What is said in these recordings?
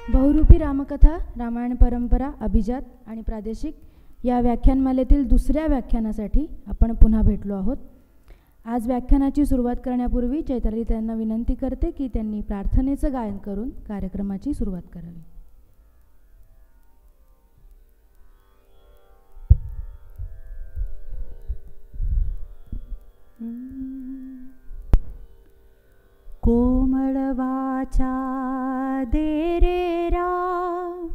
बहुरूपी रामकथा, रामायण परंपरा, अभिजात आणि प्रादेशिक या व्याख्यानमालेतील दुसऱ्या व्याख्यानासाठी आपण पुन्हा भेटलो आहोत. आज व्याख्यानाची सुरुवात करण्यापूर्वी चैत्राली त्यांना विनंती करते की त्यांनी प्रार्थनेचं गायन करून कार्यक्रमाची सुरुवात करावी. कोमल वाचा दे रे राम,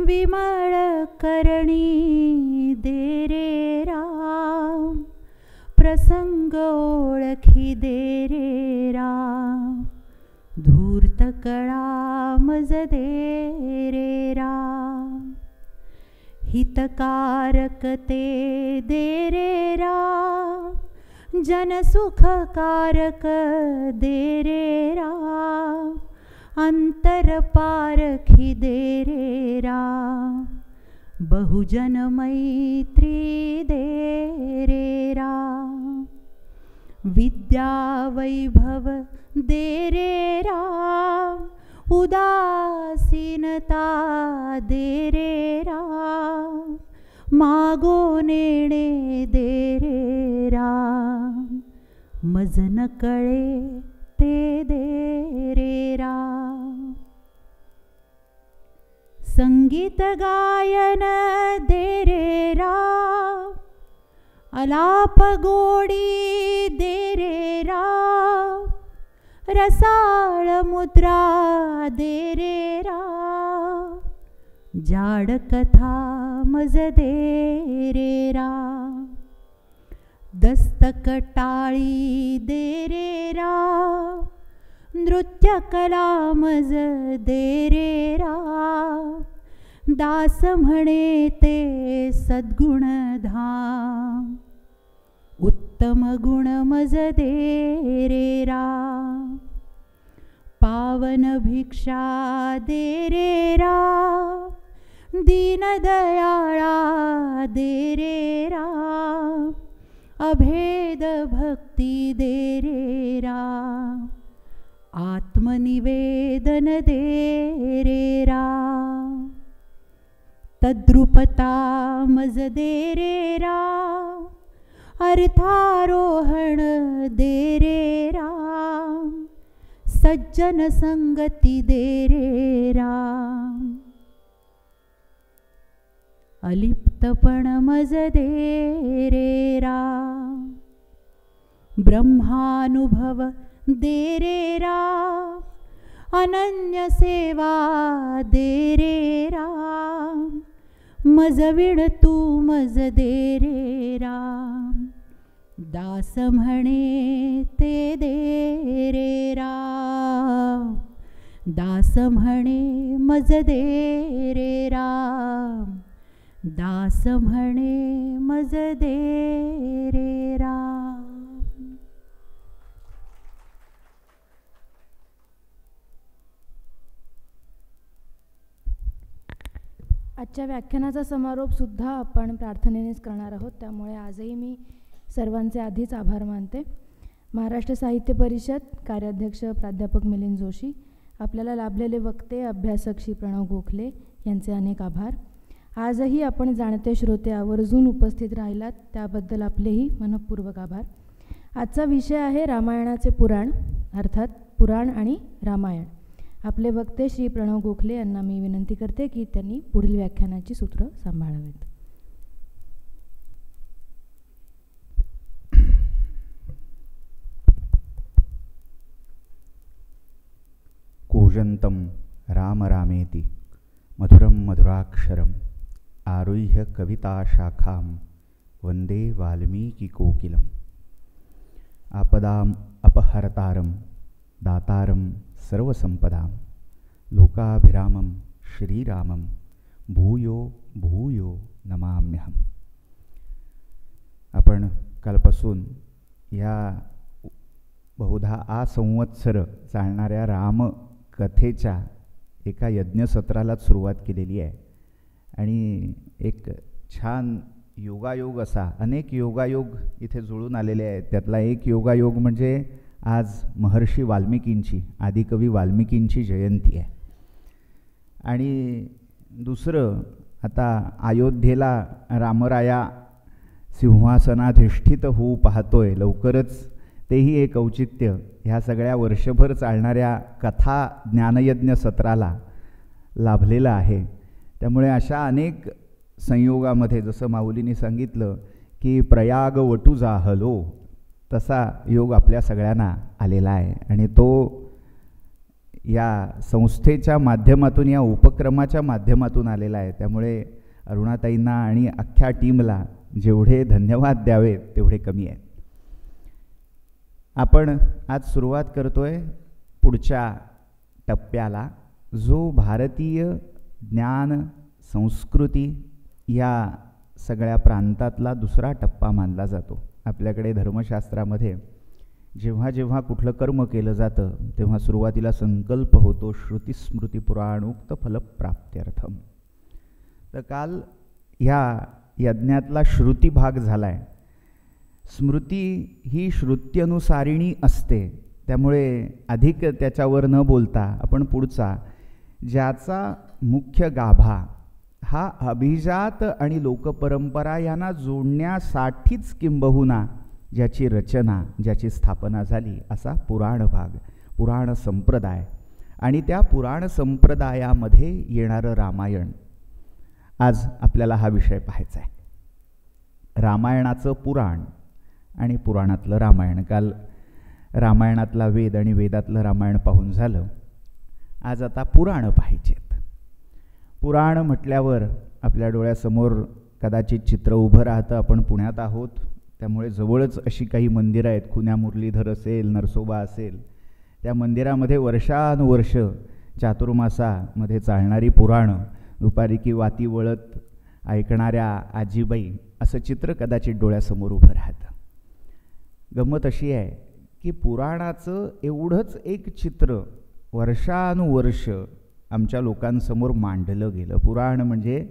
विमल करणी दे रे राम, प्रसंग ओळखी दे रे राम, धूर्त कळा मज दे रे राम, हितकारक ते दे रे राम, जनसुखकारक दे रे राम, अंतर पारखी दे रे राम, बहुजन मैत्री दे रे राम, विद्या वैभव दे रे राम, उदासीनता दे रे राम, मागो नेणे दे रे राम, मज न कळे ते दे रे राम, संगीत गायन दे रे राम, अलाप गोडी दे रे राम, रसाळ मुद्रा दे रे राम, जाड कथा मज दे रे राम, दस्तक टाळी दे रे राम, नृत्य कला मज दे रे राम, दास म्हणे ते सद्गुण धाम, उत्तम गुण मज दे रे राम, पावन भिक्षा दे रे राम, दीन दयाळा दे रे राम, अभेद भक्ती दे रे राम, आत्मनिवेदन दे रे राम, तद्रुपता मज दे रे राम, अर्थारोहण दे रे राम, सज्जन संगती दे रे राम, अलिप्तपण मज दे रे राम, ब्रह्मानुभव दे रे राम, अनन्य सेवा दे रे राम, मज विण तू मज दे रे राम, दास म्हणे ते दे रे राम, दास म्हणे मज दे रे राम, दास म्हणे मज दे रे राम. आजच्या व्याख्यानाचा समारोप सुद्धा आपण प्रार्थनेनेच करणार आहोत. त्यामुळे आजही मी सर्वांचे आधीच आभार मानते. महाराष्ट्र साहित्य परिषद कार्याध्यक्ष प्राध्यापक मिलिंद जोशी, आपल्याला लाभलेले वक्ते अभ्यासक श्री प्रणव गोखले यांचे अनेक आभार. आजही आपण जाणते श्रोते आवर्जून उपस्थित राहिलात त्याबद्दल आपलेही मनःपूर्वक आभार. आजचा विषय आहे रामायणाचे पुराण, अर्थात पुराण आणि रामायण. आपले वक्ते श्री प्रणव गोखले यांना मी विनंती करते की त्यांनी पुढील व्याख्यानाची सूत्र सांभाळावीत. कूजन्तं राम रामेति मधुरं मधुराक्षरम् आरुह्य कविताशाखां वन्दे वाल्मीकिकोकिलम्. आपदाम् अपहर्तारं दातारं सर्वसंपदां लोकाभिरामं श्रीरामं भूयो भूयो नमाम्यहम्. आपण कालपासून या बहुधा असंवत्सर चालणाऱ्या रामकथेच्या एका यज्ञसत्रालाच सुरुवात केलेली आहे आणि एक छान योगायोग असा अनेक योगायोग इथे जुळून आलेले आहेत. त्यातला एक योगायोग म्हणजे आज महर्षी वाल्मिकींची, आदिकवी वाल्मिकींची जयंती आहे. आणि दुसरं, आता अयोध्येला रामराया सिंहासनाधिष्ठित होऊ पाहतोय लवकरच, तेही एक औचित्य ह्या सगळ्या वर्षभर चालणाऱ्या कथा ज्ञानयज्ञ सत्राला लाभलेलं आहे. त्यामुळे अशा अनेक संयोगामध्ये जसं माऊलींनी सांगितलं की प्रयाग वटू जाहलो, तसा योग आपल्या सगळ्यांना आलेला आहे. आणि तो या संस्थेच्या माध्यमातून, या उपक्रमाच्या माध्यमातून आलेला आहे. त्यामुळे अरुणाताईंना आणि अख्ख्या टीमला जेवढे धन्यवाद द्यावेत तेवढे कमी आहेत. आपण आज सुरुवात करतोय पुढच्या टप्प्याला, जो भारतीय ज्ञान संस्कृती या सगळ्या प्रांतातला दुसरा टप्पा मानला जातो. आपल्याकडे धर्मशास्त्रामध्ये जेव्हा जेव्हा कुठलं कर्म केलं जातं तेव्हा सुरुवातीला संकल्प होतो श्रुतिस्मृती पुराणोक्त फलप्राप्त्यर्थम. तर काल ह्या यज्ञातला श्रुती भाग झाला आहे. स्मृती ही श्रुत्यनुसारिणी असते, त्यामुळे अधिक त्याच्यावर न बोलता आपण पुढचा, ज्याचा मुख्य गाभा हा अभिजात आणि लोकपरंपरा यांना जोडण्यासाठीच किंबहुना ज्याची रचना, ज्याची स्थापना झाली, असा पुराण भाग, पुराण संप्रदाय. आणि त्या पुराण संप्रदायामध्ये येणारं रामायण, आज आपल्याला हा विषय पाहायचा आहे. रामायणाचं पुराण आणि पुराणातलं रामायण. काल रामायणातला वेद आणि वेदातलं रामायण पाहून झालं. आज आता पुराण पाहिजेत. पुराण म्हटल्यावर आपल्या डोळ्यासमोर कदाचित चित्र उभं राहतं. आपण पुण्यात आहोत, त्यामुळे जवळच अशी काही मंदिरं आहेत. खुन्या मुरलीधर असेल, नरसोबा असेल, त्या मंदिरामध्ये वर्षानुवर्ष चातुर्मासामध्ये चालणारी पुराणं, दुपारी की वाती वळत ऐकणाऱ्या आजीबाई, असं चित्र कदाचित डोळ्यासमोर उभं राहतं. गंमत अशी आहे की पुराणाचं एवढंच एक चित्र वर्षानुवर्ष आमच्या लोकांसमोर मांडलं गेलं. पुराण म्हणजे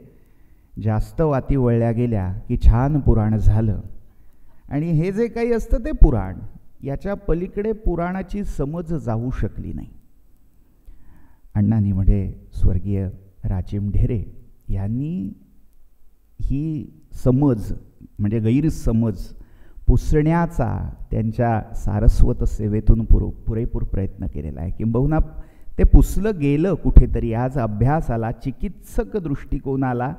जास्त वाती वळल्या गेल्या की छान पुराण झालं. आणि हे जे काही असतं ते पुराण, याच्या पलीकडे पुराणाची समज जाऊ शकली नाही. अण्णांनी म्हणजे स्वर्गीय राचिम ढेरे यांनी ही समज म्हणजे गैरसमज पुसण्याचा त्यांच्या सारस्वत सेवेतून पुरेपूर प्रयत्न केलेला आहे. किंबहुना ते पुसलं गेलं कुठेतरी. आज अभ्यासाला, चिकित्सक दृष्टिकोनाला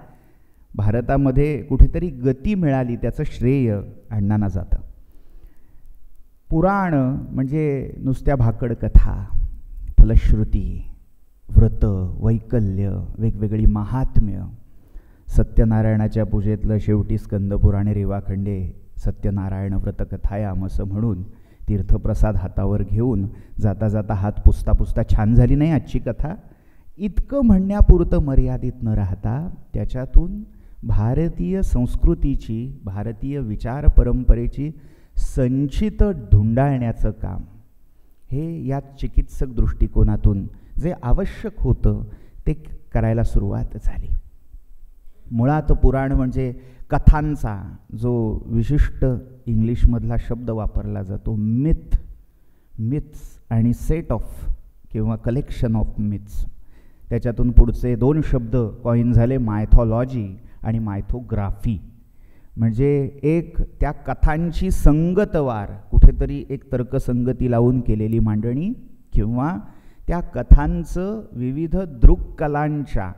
भारतामध्ये कुठेतरी गती मिळाली, त्याचं श्रेय अण्णांना जातं. पुराण म्हणजे नुसत्या भाकड कथा, फलश्रुती, व्रत, वैकल्य, वेगवेगळी महात्म्य. सत्यनारायणाच्या पूजेतलं शेवटी स्कंदपुराणे रेवाखंडे सत्यनारायण व्रतकथायाम असं म्हणून तीर्थप्रसाद हातावर घेऊन जाता जाता हात पुसता पुसता छान झाली नाही आजची कथा, इतकं म्हणण्यापुरतं मर्यादित न राहता त्याच्यातून भारतीय संस्कृतीची, भारतीय विचार परंपरेची संचित धुंडाळण्याचं काम हे या चिकित्सक दृष्टिकोनातून जे आवश्यक होतं ते करायला सुरुवात झाली. मुळात पुराण म्हणजे कथांचा जो विशिष्ट इंग्लिशमधला शब्द वापरला जातो, मिथ्स आणि सेट ऑफ किंवा कलेक्शन ऑफ मिथ्स. त्याच्यातून पुढचे दोन शब्द कॉइन झाले, मायथॉलॉजी आणि मायथोग्राफी. म्हणजे एक त्या कथांची संगतवार, कुठेतरी एक तर्कसंगती लावून केलेली मांडणी, किंवा त्या कथांचं विविध दृक्कलांच्या,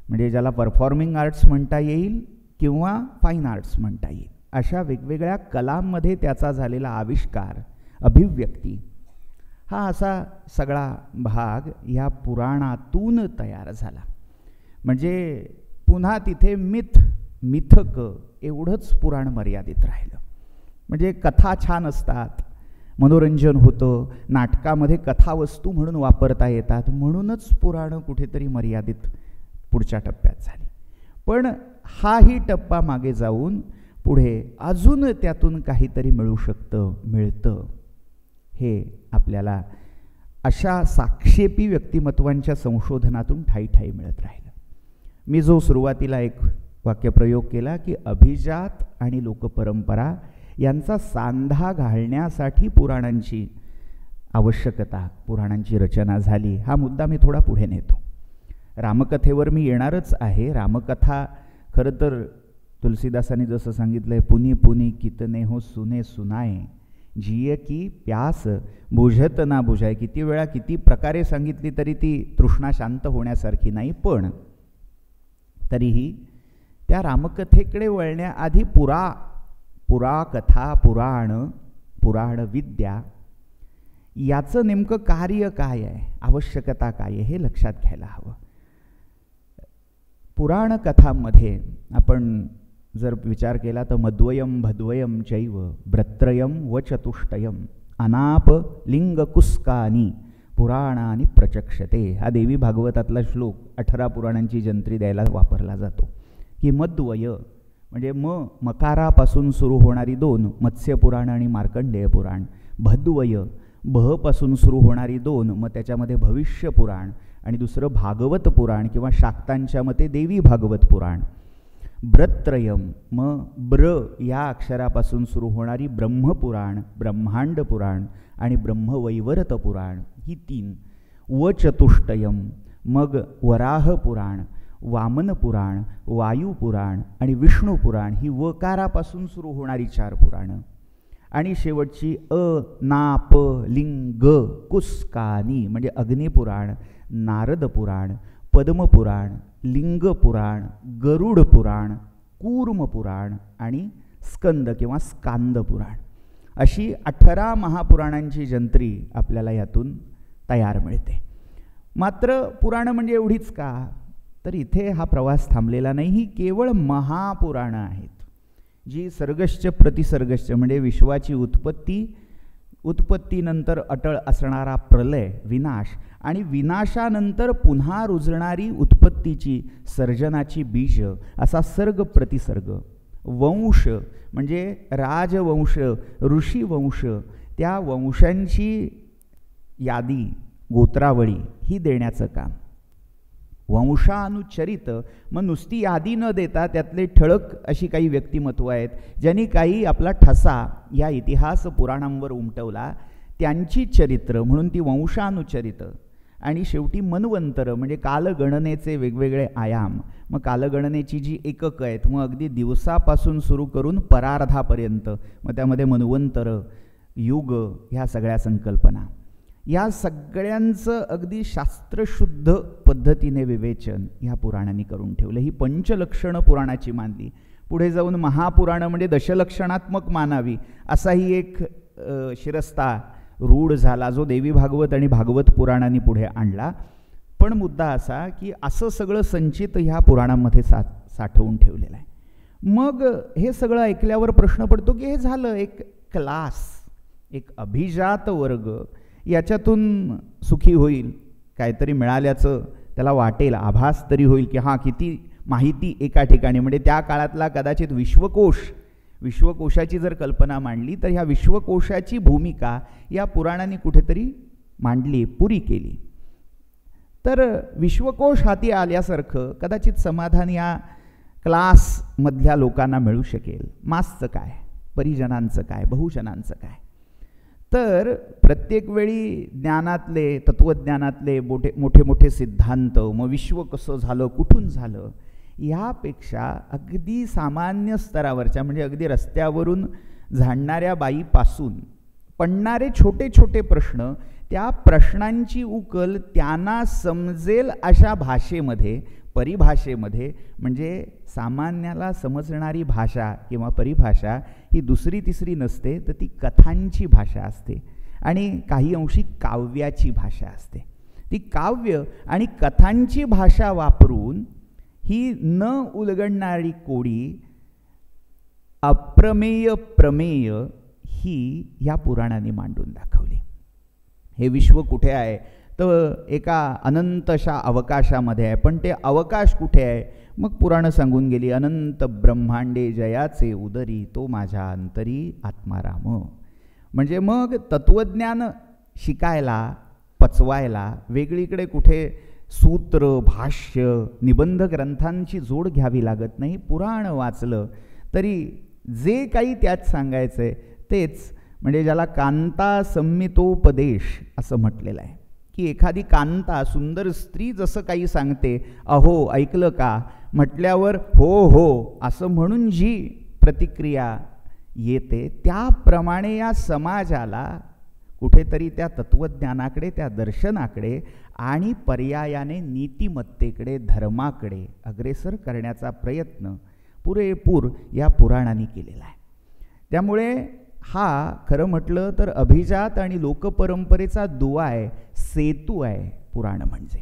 म्हणजे ज्याला परफॉर्मिंग आर्ट्स म्हणता येईल किंवा फाईन आर्ट्स म्हणता येईल, अशा वेगवेगळ्या कलांमध्ये त्याचा झालेला आविष्कार, अभिव्यक्ती, हा असा सगळा भाग ह्या पुराणातून तयार झाला. म्हणजे पुन्हा तिथे मिथक एवढंच पुराण मर्यादित राहिलं. म्हणजे कथा छान असतात, मनोरंजन होतं, नाटकामध्ये कथावस्तू म्हणून वापरता येतात, म्हणूनच पुराणं कुठेतरी मर्यादित पुढच्या टप्प्यात झाली. पण हाही टप्पा मागे जाऊन पुढे अजून त्यातून काहीतरी मिळतं हे आपल्याला अशा साक्षेपी व्यक्तिमत्वांच्या संशोधनातून ठाई मिळत राहिलं. मी जो सुरुवातीला एक वाक्यप्रयोग केला की अभिजात आणि लोकपरंपरा यांचा सांधा घालण्यासाठी पुराणांची आवश्यकता, पुराणांची रचना झाली, हा मुद्दा मी थोडा पुढे नेतो. रामकथेवर मी येणारच आहे. रामकथा खरं तर तुलसीदासांनी जसं सांगितलं आहे, पुनी पुनी कितने हो सुने सुनाए, जिय की प्यास बुझत ना बुझाय. किती वेळा किती प्रकारे सांगितली तरी ती तृष्णा शांत होण्यासारखी नाही. पण तरीही त्या रामकथेकडे वळण्याआधी पुराकथा, पुराण विद्या याचं नेमकं कार्य काय आहे, आवश्यकता काय आहे, हे लक्षात घ्यायला हवं. पुराणकथांमध्ये आपण जर विचार केला तर मद्वयम भद्वयम चैव ब्रत्रयम व चतुष्टयम अनाप लिंग कुस्कानी पुराणानी प्रचक्षते. हा देवी भागवतातला श्लोक 18 पुराणांची जंत्री द्यायला वापरला जातो. की मद्वय म्हणजे मकारापासून सुरू होणारी 2 मत्स्यपुराण आणि मार्कंडेय पुराण, भद्वय पासून सुरू होणारी 2 मग त्याच्यामध्ये भविष्य पुराण आणि दुसरं भागवत पुराण किंवा शाक्तांच्या मते देवी भागवत पुराण, ब्रत्रयम मग ब्र या अक्षरापासून सुरू होणारी ब्रह्मपुराण, ब्रह्मांड पुराण आणि ब्रह्मवैवर्त पुराण ही 3, व चतुष्टयम मग वराह पुराण, वामन पुराण, वायू पुराण आणि विष्णू पुराण ही वकारापासून सुरू होणारी 4 पुराणं, आणि शेवटची नाप लिंग कुस्कानी म्हणजे अग्निपुराण, नारद पुराण, पद्मपुराण, लिंग पुराण, गरुड पुराण, कूर्म पुराण आणि स्कंद किंवा स्कांद पुराण अशी 18 महापुराणांची जंत्री आपल्याला यातून तयार मिळते. मात्र पुराणं म्हणजे एवढीच का, तर इथे हा प्रवास थांबलेला नाही. ही केवळ महापुराणं आहेत जी सर्गश्च प्रतिसर्गश्च म्हणजे विश्वाची उत्पत्तीनंतर अटळ असणारा प्रलय, विनाश आणि विनाशानंतर पुन्हा रुजणारी उत्पत्तीची सर्जनाची बीज असा सर्ग प्रतिसर्ग, वंश म्हणजे राजवंश, ऋषीवंश, त्या वंशांची यादी, गोत्रावळी ही देण्याचं काम. वंशानुचरित मग नुसती यादी न देता त्यातले ठळक अशी काही व्यक्तिमत्व आहेत ज्यांनी काही आपला ठसा या इतिहास पुराणांवर उमटवला, त्यांची चरित्र म्हणून ती वंशानुचरित. आणि शेवटी मन्वंतर म्हणजे कालगणनेचे वेगवेगळे आयाम. मग कालगणनेची जी एककं आहेत मग अगदी दिवसापासून सुरू करून परार्धापर्यंत, मग त्यामध्ये मन्वंतर, युग ह्या सगळ्या संकल्पना, या सगळ्यांचं अगदी शास्त्रशुद्ध पद्धतीने विवेचन ह्या पुराणांनी करून ठेवलं. ही पंचलक्षणं पुराणाची मानली. पुढे जाऊन महापुराणं म्हणजे दशलक्षणात्मक मानावी असाही एक शिरस्ता रूढ झाला जो देवी भागवत आणि भागवत पुराणांनी पुढे आणला. पण मुद्दा असा की असं सगळं संचित ह्या पुराणांमध्ये साठवून ठेवलेलं आहे. मग हे सगळं ऐकल्यावर प्रश्न पडतो की हे झालं एक क्लास, एक अभिजात वर्ग याच्यातून सुखी होईल, काहीतरी मिळाल्याचं त्याला वाटेल, आभास तरी होईल की हां किती माहिती एका ठिकाणी. म्हणजे त्या काळातला कदाचित विश्वकोशाची जर कल्पना मांडली तर ह्या विश्वकोशाची भूमिका या पुराणांनी कुठेतरी मांडली, पुरी केली. तर विश्वकोश हाती आल्यासारखं कदाचित समाधान या क्लासमधल्या लोकांना मिळू शकेल. मासचं काय, परिजनांचं काय, बहुजनांचं काय. तर प्रत्येक वेळी ज्ञानातले, तत्त्वज्ञानातले मोठे मोठे सिद्धांत, मग विश्व कसं झालं, कुठून झालं, ह्यापेक्षा अगदी सामान्य स्तरावरच्या म्हणजे अगदी रस्त्यावरून झाडणाऱ्या बाईपासून पडणारे छोटे छोटे प्रश्न, त्या प्रश्नांची उकल त्यांना समजेल अशा भाषेमध्ये, परिभाषेमध्ये, म्हणजे सामान्याला समजणारी भाषा किंवा परिभाषा ही दुसरी तिसरी नसते, तर ती कथांची भाषा असते आणि काही अंशी काव्याची भाषा असते. ती काव्य आणि कथांची भाषा वापरून ही न उलगडणारी कोडी, अप्रमेय प्रमेय ही ह्या पुराणांनी मांडून दाखवली. हे विश्व कुठे आहे तर एका अनंतशा अवकाशामध्ये आहे. पण ते अवकाश कुठे आहे, मग पुराणं सांगून गेली. अनंत ब्रह्मांडे जयाचे उदरी, तो माझ्या अंतरी आत्माराम. म्हणजे मग तत्त्वज्ञान शिकायला, पचवायला वेगळीकडे कुठे सूत्र, भाष्य, निबंध ग्रंथांची जोड घ्यावी लागत नाही. पुराण वाचलं तरी जे काही त्यात सांगायचं आहे तेच, म्हणजे ज्याला कांता संमितोपदेश असं म्हटलेलं आहे की एखादी कांता सुंदर स्त्री जसं काही सांगते, अहो ऐकलं का म्हटल्यावर हो हो असं म्हणून जी प्रतिक्रिया येते, त्याप्रमाणे या समाजाला कुठेतरी त्या तत्त्वज्ञानाकडे, त्या दर्शनाकडे आणि पर्यायाने नीतिमत्तेकडे, धर्माकडे अग्रेसर करण्याचा प्रयत्न पुरेपूर या पुराणांनी केलेला आहे. त्यामुळे हा खरं म्हटलं तर अभिजात आणि लोकपरंपरेचा दुवा आहे, सेतू आहे पुराण म्हणजे.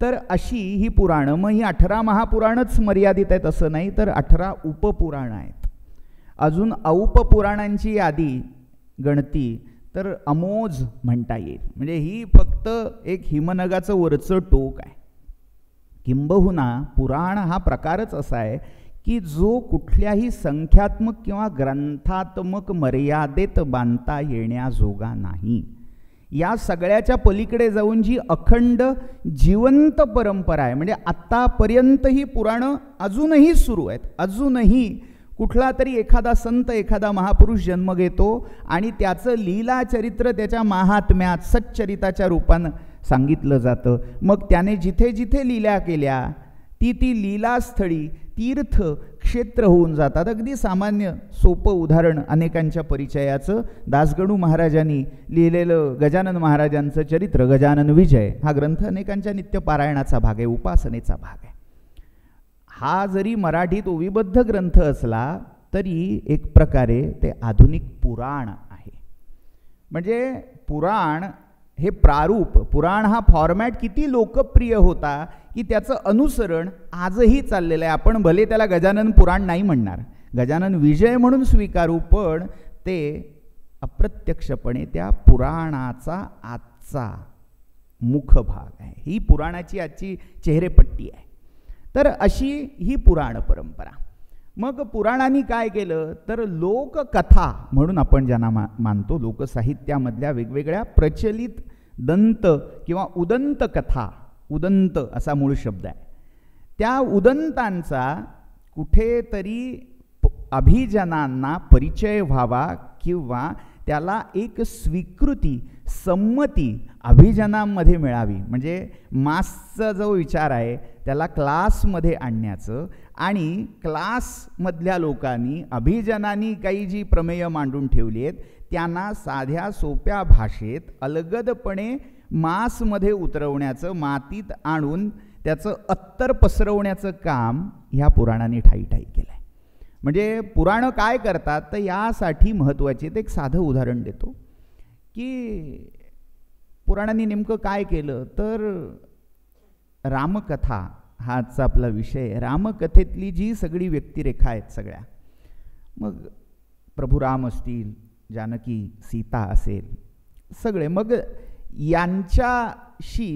तर अशी ही पुराणं, मग ही 18 महापुराणच मर्यादित आहेत असं नाही, तर 18 उपपुराणं आहेत. अजून औपपुराणांची यादी गणती तर अमोज म्हणता येईल. म्हणजे ही फक्त एक हिमनगाचं वरचं टोक आहे. किंबहुना पुराण हा प्रकारच असा आहे की जो कुठल्याही संख्यात्मक किंवा ग्रंथात्मक मर्यादेत बांधता येण्याजोगा नाही. या सगळ्याच्या पलीकडे जाऊन जी अखंड जिवंत परंपरा आहे, म्हणजे आत्तापर्यंत ही पुराणं अजूनही सुरू आहेत. अजूनही कुठला तरी एखादा संत, एखादा महापुरुष जन्म घेतो आणि त्याचं लीला चरित्र त्याच्या महात्म्यात सच्चरिताच्या रूपानं सांगितलं जातं. मग त्याने जिथे जिथे लीला केल्या ती लीलास्थळी तीर्थ क्षेत्र होऊन जातात. अगदी सामान्य सोपं उदाहरण अनेकांच्या परिचयाचं दासगणू महाराजांनी लिहिलेलं गजानन महाराजांचं चरित्र गजानन विजय हा ग्रंथ अनेकांच्या नित्यपारायणाचा भाग आहे, उपासनेचा भाग आहे. हा जरी मराठीत ओवीबद्ध ग्रंथ असला तरी एक प्रकारे ते आधुनिक पुराण आहे. म्हणजे पुराण हे प्रारूप, पुराण हा फॉर्मॅट किती लोकप्रिय होता की त्याचं अनुसरण आजही चाललेलं आहे. आपण भले त्याला गजानन पुराण नाही म्हणणार, गजानन विजय म्हणून स्वीकारू, पण ते अप्रत्यक्षपणे त्या पुराणाचा आजचा मुखभाग आहे. ही पुराणाची आजची चेहरेपट्टी आहे. तर अशी ही पुराण परंपरा. मग पुराणांनी काय केलं तर लोककथा म्हणून आपण ज्यांना मानतो, लोकसाहित्यामधल्या वेगवेगळ्या प्रचलित दंत किंवा उदंत कथा, उदंत असा मूळ शब्द आहे, त्या उदंतांचा कुठेतरी अभिजनांना परिचय व्हावा किंवा त्याला एक स्वीकृती, संमती अभिजनांमध्ये मिळावी. म्हणजे मासचा जो विचार आहे त्याला क्लासमध्ये आणण्याचं, आणि क्लासमधल्या लोकांनी, अभिजनांनी काही जी प्रमेय मांडून ठेवली आहेत त्यांना साध्या सोप्या भाषेत अलगदपणे मासमध्ये उतरवण्याचं, मातीत आणून त्याचं अत्तर पसरवण्याचं काम ह्या पुराणांनी ठाई केलं आहे. म्हणजे पुराणं काय करतात तर यासाठी महत्त्वाचे एक साधं उदाहरण देतो की पुराणांनी नेमकं काय केलं तर रामकथा हा आजचा आपला विषय. रामकथेतली जी सगळी व्यक्तिरेखा आहेत सगळ्या, मग प्रभू राम असतील, जानकी सीता असेल, सगळे, मग यांच्याशी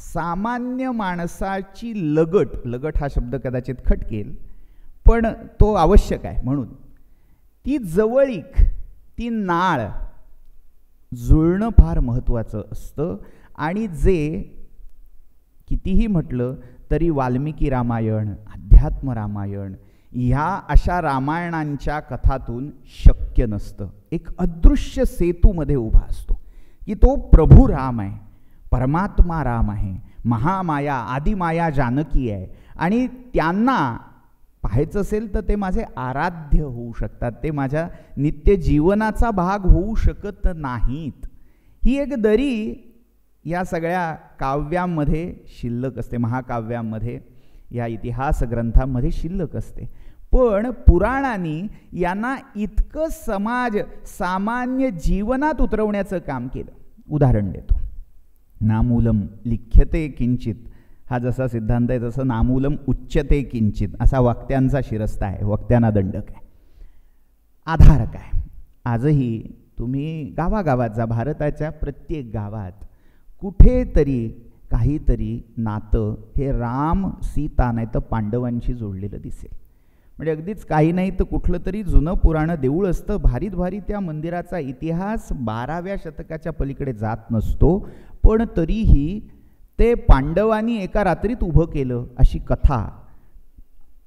सामान्य माणसाची लगट हा शब्द कदाचित खटकेल पण तो आवश्यक आहे. म्हणून ती जवळीक, ती नाळ जुळणं फार महत्त्वाचं असतं. आणि जे कितीही म्हटलं तरी वाल्मिकी रामायण, अध्यात्म रामायण ह्या अशा रामायणांच्या कथातून शक्य नसतं. एक अदृश्य सेतूमध्ये उभा असतो की तो प्रभू राम आहे, परमात्मा राम आहे, महामाया आदिमाया जानकी आहे, आणि त्यांना पाहायचं असेल तर ते माझे आराध्य होऊ शकतात, ते माझ्या नित्य जीवनाचा भाग होऊ शकत नाहीत. ही एक दरी या सगळ्या काव्यांमध्ये शिल्लक असते, महाकाव्यांमध्ये, या इतिहास ग्रंथांमध्ये शिल्लक असते. पण पुराणांनी यांना इतकं समाज सामान्य जीवनात उतरवण्याचं काम केलं. उदाहरण देतो. नामूलम लिख्यते किंचित हा जसा सिद्धांत आहे तसं नामूलम उच्यते किंचित असा वक्त्यांचा शिरस्ता आहे, वक्त्यांना दंडक आहे. आधार काय? आजही तुम्ही गावागावात जा, भारताच्या प्रत्येक गावात कुठेतरी काहीतरी नातं हे राम सीता नाही तर पांडवांशी जोडलेलं दिसेल. म्हणजे अगदीच काही नाही तर कुठलं तरी जुनं पुराणं देऊळ असतं, भारीत भारी त्या मंदिराचा इतिहास 12व्या शतकाच्या पलीकडे जात नसतो, पण तरीही ते पांडवांनी एका रात्रीत उभं केलं अशी कथा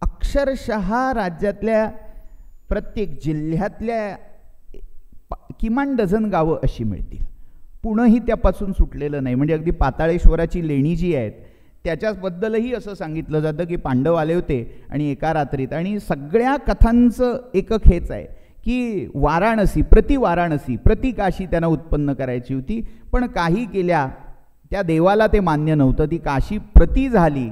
अक्षरशः राज्यातल्या प्रत्येक जिल्ह्यातल्या किमान डझन गावं अशी मिळतील. कुणीही त्यापासून सुटलेलं नाही. म्हणजे अगदी पाताळेश्वराची लेणी जी आहेत त्याच्याबद्दलही असं सांगितलं जातं की पांडव आले होते आणि एका रात्रीत, आणि सगळ्या कथांचं एकक हेच आहे की वाराणसी प्रति काशी त्यांना उत्पन्न करायची होती, पण काही केल्या त्या देवाला ते मान्य नव्हतं. ती काशी प्रति झाली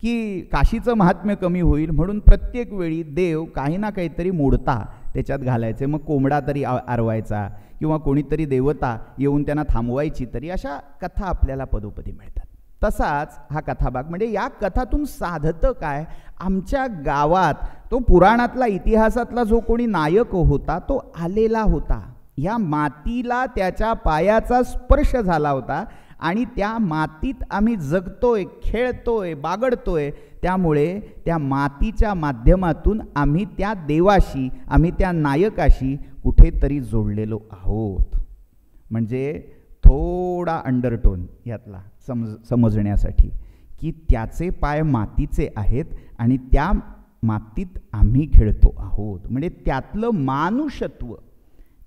की काशीचं महात्म्य कमी होईल म्हणून प्रत्येक वेळी देव काही ना काहीतरी मोडता त्याच्यात घालायचे. मग कोंबडा तरी आरवायचा किंवा कोणीतरी देवता येऊन त्यांना थांबवायची तरी, अशा कथा आपल्याला पदोपदी मिळतात. तसाच हा कथाभाग, म्हणजे या कथातून साधतं काय, आमच्या गावात तो पुराणातला इतिहासातला जो कोणी नायक होता तो आलेला होता. या मातीला त्याच्या पायाचा स्पर्श झाला होता आणि त्या मातीत आम्ही जगतोय, खेळतोय, बागडतोय. त्यामुळे त्या मातीच्या माध्यमातून आम्ही त्या देवाशी, आम्ही त्या नायकाशी कुठेतरी जोडलेलो आहोत. म्हणजे थोडा अंडरटोन यातला समजण्यासाठी की त्याचे पाय मातीचे आहेत आणि त्या मातीत आम्ही खेळतो आहोत. म्हणजे त्यातलं मानुषत्व,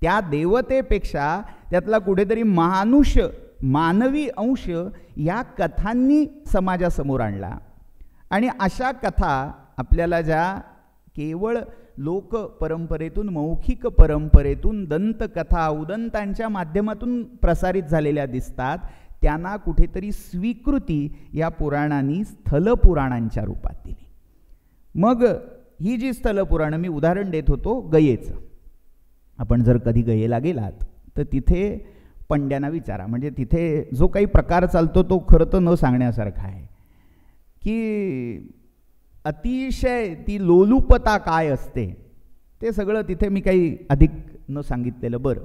त्या देवतेपेक्षा त्यातला कुठेतरी मानवी अंश या कथांनी समाजासमोर आणला. आणि अशा कथा आपल्याला ज्या केवळ लोक परंपरेतून, मौखिक परंपरेतून, दंतकथा, उदंतांच्या माध्यमातून प्रसारित झालेल्या दिसतात, त्यांना कुठेतरी स्वीकृती या पुराणांनी स्थलपुराणांच्या रूपात दिली. मग ही जी स्थलपुराणं, मी उदाहरण देत होतो गयेचं. आपण जर कधी गयेला गेलात तर तिथे पंड्यांना विचारा, म्हणजे तिथे जो काही प्रकार चालतो तो खरं तर न सांगण्यासारखा आहे की अतिशय ती लोलुपता काय असते ते सगळं तिथे मी काही अधिक न सांगितलेलं बरं.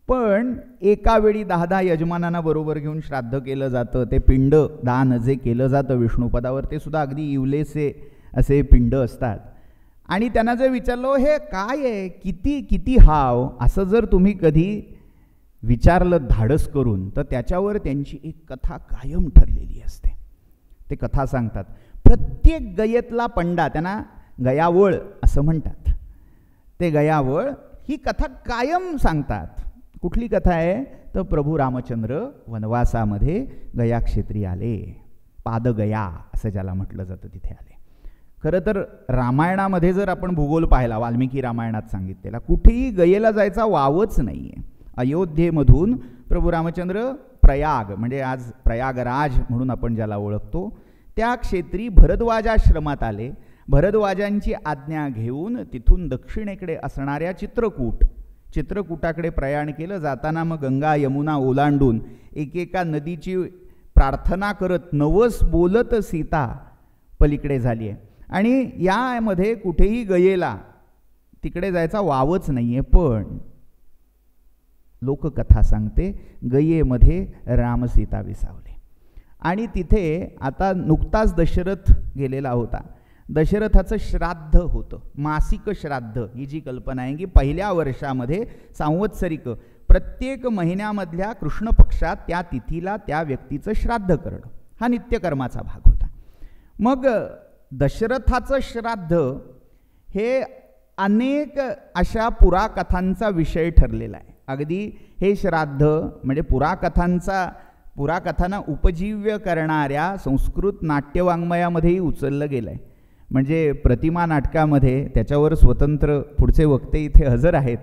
पण एका वेळी 10 यजमानांना बरोबर घेऊन श्राद्ध केलं जातं. ते पिंड दान जे केलं जातं विष्णुपदावर ते सुद्धा अगदी इवलेसे असे पिंड असतात. आणि त्यांना जर विचारलं हे काय आहे, किती हाव, असं जर तुम्ही कधी विचारलं धाडस करून, तर त्याच्यावर त्यांची एक कथा कायम ठरलेली असते. ते कथा सांगतात. प्रत्येक गयेतला पंडा, त्यांना गयावळ असं म्हणतात, ते गयावळ ही कथा कायम सांगतात. कुठली कथा आहे तर प्रभू रामचंद्र वनवासामध्ये गयाक्षेत्री आले, पादगया असं ज्याला म्हटलं जातं तिथे आले. खरं तर रामायणामध्ये जर आपण भूगोल पाहिला, वाल्मिकी रामायणात सांगितलेला, कुठेही गयेला जायचा वावच नाही आहे. अयोध्येमधून प्रभू रामचंद्र प्रयाग, म्हणजे आज प्रयागराज म्हणून आपण ज्याला ओळखतो, त्या क्षेत्री भरद्वाजाश्रमात आले. भरद्वाजांची आज्ञा घेऊन तिथून दक्षिणेकडे असणाऱ्या चित्रकूटाकडे प्रयाण केलं. जाताना मग गंगा यमुना ओलांडून एकेका नदीची प्रार्थना करत नवस बोलत सीता पलीकडे झाली आहे. आणि यामध्ये कुठेही गयेला तिकडे जायचा वावच नाही आहे. पण लोककथा सांगते गयेमध्ये रामसीता विसावले. आणि तिथे आता नुकताच दशरथ गेलेला होता. दशरथाचं श्राद्ध होतं, मासिक श्राद्ध. ही जी कल्पना आहे की पहिल्या वर्षामध्ये सांवत्सरिक प्रत्येक महिन्यामधल्या कृष्ण पक्षात त्या तिथीला त्या व्यक्तीचं श्राद्ध करणं हा नित्यकर्माचा भाग होता. मग दशरथाचं श्राद्ध हे अनेक अशा पुराकथांचा विषय ठरलेला आहे. अगदी हे श्राद्ध म्हणजे पुराकथांना उपजीव्य करणाऱ्या संस्कृत नाट्यवाङ्मयामध्येही उचललं गेलं आहे. म्हणजे प्रतिमा नाटकामध्ये त्याच्यावर स्वतंत्र पुढचे वक्ते इथे हजर आहेत,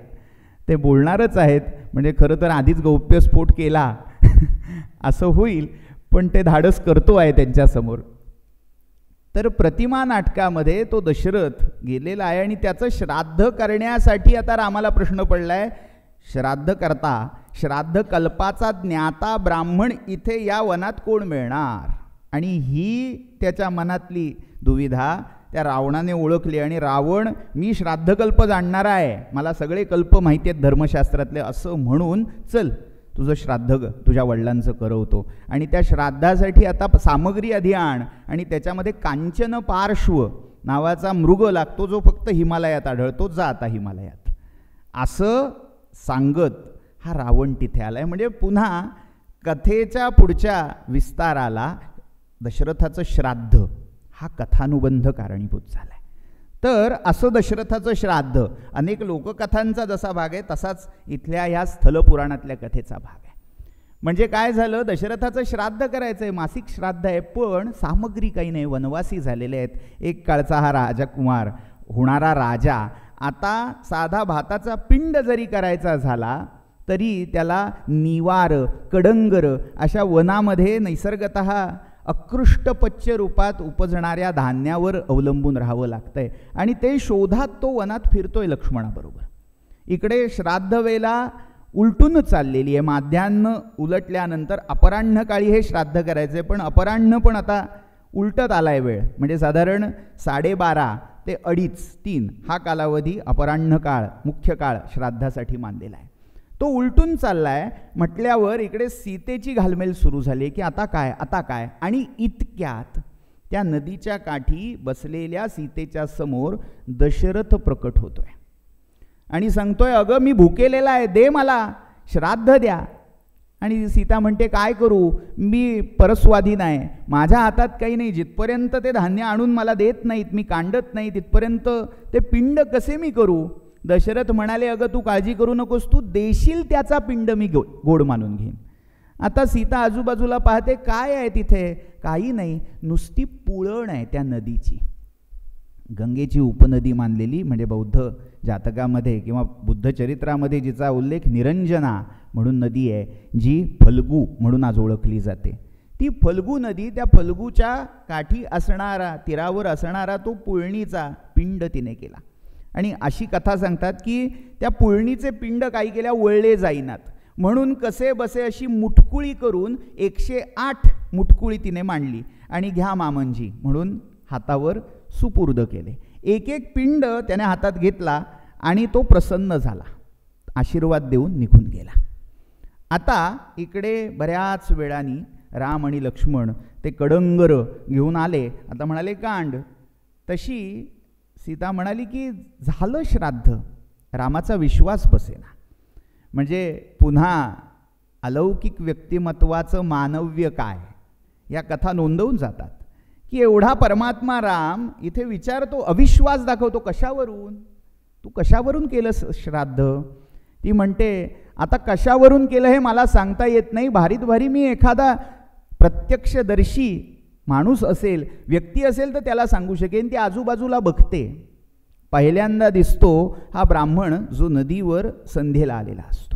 ते बोलणारच आहेत. म्हणजे खरं तर आधीच गौप्यस्फोट केला असं होईल, पण ते धाडस करतो आहे त्यांच्यासमोर. तर प्रतिमा नाटकामध्ये तो दशरथ गेलेला आहे आणि त्याचं श्राद्ध करण्यासाठी आता रामाला प्रश्न पडला आहे, श्राद्ध कल्पाचा ज्ञाता ब्राह्मण इथे या वनात कोण मिळणार. आणि ही त्याच्या मनातली दुविधा त्या रावणाने ओळखली. आणि रावण, मी श्राद्धकल्प जाणणारा आहे, मला सगळे कल्प माहिती आहेत धर्मशास्त्रातले, असं म्हणून चल तुझं श्राद्ध तुझ्या वडिलांचं करवतो. आणि त्या श्राद्धासाठी आता सामग्री आधी आण. आणि त्याच्यामध्ये कांचन पार्श्व नावाचा मृग लागतो जो फक्त हिमालयात आढळतो, जा आता हिमालयात, असं सांगत हा रावण तिथे आलाय. म्हणजे पुन्हा कथेच्या पुढच्या विस्ताराला दशरथाचं श्राद्ध हा कथानुबंध कारणीभूत झाला आहे. तर असं दशरथाचं श्राद्ध अनेक लोककथांचा जसा भाग आहे तसाच इथल्या ह्या स्थलपुराणातल्या कथेचा भाग आहे. म्हणजे काय झालं, दशरथाचं श्राद्ध करायचं आहे, मासिक श्राद्ध आहे, पण सामग्री काही नाही, वनवासी झालेले आहेत. एक काळचा हा राजकुमार होणारा राजा आता साधा भाताचा पिंड जरी करायचा झाला तरी त्याला निवार कडंगर अशा वनामध्ये नैसर्गतः अकृष्ट पच्य रूपात उपजणाऱ्या धान्यावर अवलंबून राहावं लागतंय. आणि ते शोधात तो वनात फिरतोय लक्ष्मणाबरोबर. इकडे श्राद्ध वेळेला उलटून चाललेली आहे. माध्यान्ह उलटल्यानंतर अपराह्न काळी हे श्राद्ध करायचे, पण अपराह्न पण आता उलटत आलाय वेळ. म्हणजे साधारण 12:30 ते 2:30-3 हा कालावधी अपराह्न काळ, मुख्य काळ श्राद्धासाठी मानलेला आहे. तो उलटून चाललाय म्हटल्यावर इकडे सीतेची घालमेल सुरू झाली की आता काय आता काय. आणि इतक्यात त्या नदीच्या काठी बसलेल्या सीतेच्या समोर दशरथ प्रकट होतोय आणि सांगतोय, अगं मी भुकेलेला आहे, दे मला श्राद्ध द्या. आणि सीता म्हणते, काय करू, मी परस्वाधीन आहे, माझ्या हातात काही नाही, जिथपर्यंत ते धान्य आणून मला देत नाहीत, मी कांडत नाही, तिथपर्यंत ते पिंड कसे मी करू. दशरथ म्हणाले, अगं तू काळजी करू नकोस, तू देशील त्याचा पिंड मी गोड मानून घेईन. आता सीता आजूबाजूला पाहते, काय आहे तिथे, काही नाही, नुसती पुळण आहे त्या नदीची. गंगेची उपनदी मानलेली, म्हणजे बौद्ध जातकामध्ये किंवा बुद्ध चरित्रामध्ये जिचा उल्लेख निरंजना म्हणून नदी आहे, जी फल्गू म्हणून आज ओळखली जाते. ती फल्गू नदी, त्या फल्गूच्या काठी असणारा, तीरावर असणारा तो पुळणीचा पिंड तिने केला. आणि अशी कथा सांगतात की त्या पुळणीचे पिंड काही केल्या वळले जाईनात, म्हणून कसे बसे अशी मुटकुळी करून 108 मुटकुळी तिने मांडली आणि घ्या मामंजी म्हणून हातावर सुपूर्द केले. एक एक पिंड त्याने हातात घेतला आणि तो प्रसन्न झाला, आशीर्वाद देऊन निघून गेला. आता इकडे बऱ्याच वेळानी राम आणि लक्ष्मण ते कडंगर घेऊन आले. आता म्हणाले कांड. तशी सीता म्हणाली की झालं श्राद्ध. रामाचा विश्वास बसेना. म्हणजे पुन्हा अलौकिक व्यक्तिमत्वाचं मानव्य काय या कथा नोंदवून जातात की एवढा परमात्मा राम इथे विचारतो, अविश्वास दाखवतो, कशावरून, तू कशावरून केलंस श्राद्ध. ती म्हणते, आता कशावरून केलं हे मला सांगता येत नाही, भारीत भारी मी एखादा प्रत्यक्षदर्शी माणूस असेल, व्यक्ती असेल तर त्याला सांगू शकेन. ती आजूबाजूला बघते, पहिल्यांदा दिसतो हा ब्राह्मण जो नदीवर संध्येला आलेला असतो.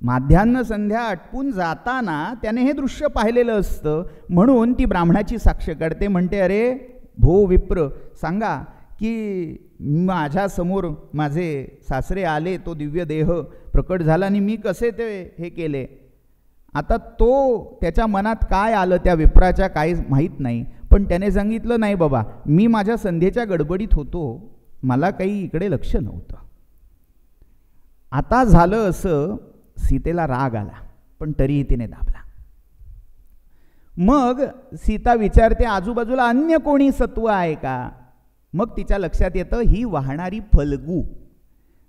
माध्यान्ह संध्या आटपून जाताना त्याने हे दृश्य पाहिलेलं असतं, म्हणून ती ब्राह्मणाची साक्ष काढते. म्हणते, अरे भो विप्र, सांगा की माझ्यासमोर माझे सासरे आले, तो दिव्य देह प्रकट झाला आणि मी कसे ते हे केले. आता तो त्याच्या मनात काय आलं त्या विप्राच्या काही माहीत नाही, पण त्याने सांगितलं, नाही बाबा, मी माझ्या संध्येच्या गडबडीत होतो, मला काही इकडे लक्ष नव्हतं. आता झालं असं, सीतेला राग आला, पण तरीही तिने दाबला. मग सीता विचारते, आजूबाजूला अन्य कोणी सत्व आहे का. मग तिच्या लक्षात येतं ही वाहणारी फल्गू,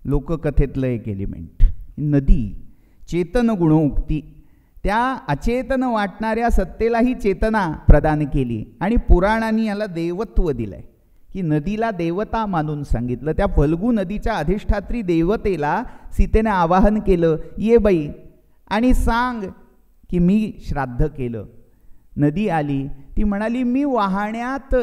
लोककथेतलं एक एलिमेंट, नदी, चेतन गुणोक्ती, त्या अचेतन वाटणाऱ्या सत्तेलाही चेतना प्रदान केली आणि पुराणांनी याला देवत्व दिलंय की नदीला देवता मानून सांगितलं. त्या फल्गू नदीच्या अधिष्ठात्री देवतेला सीतेने आवाहन केलं, ये बाई आणि सांग की मी श्राद्ध केलं. नदी आली, ती म्हणाली, मी वाहण्यात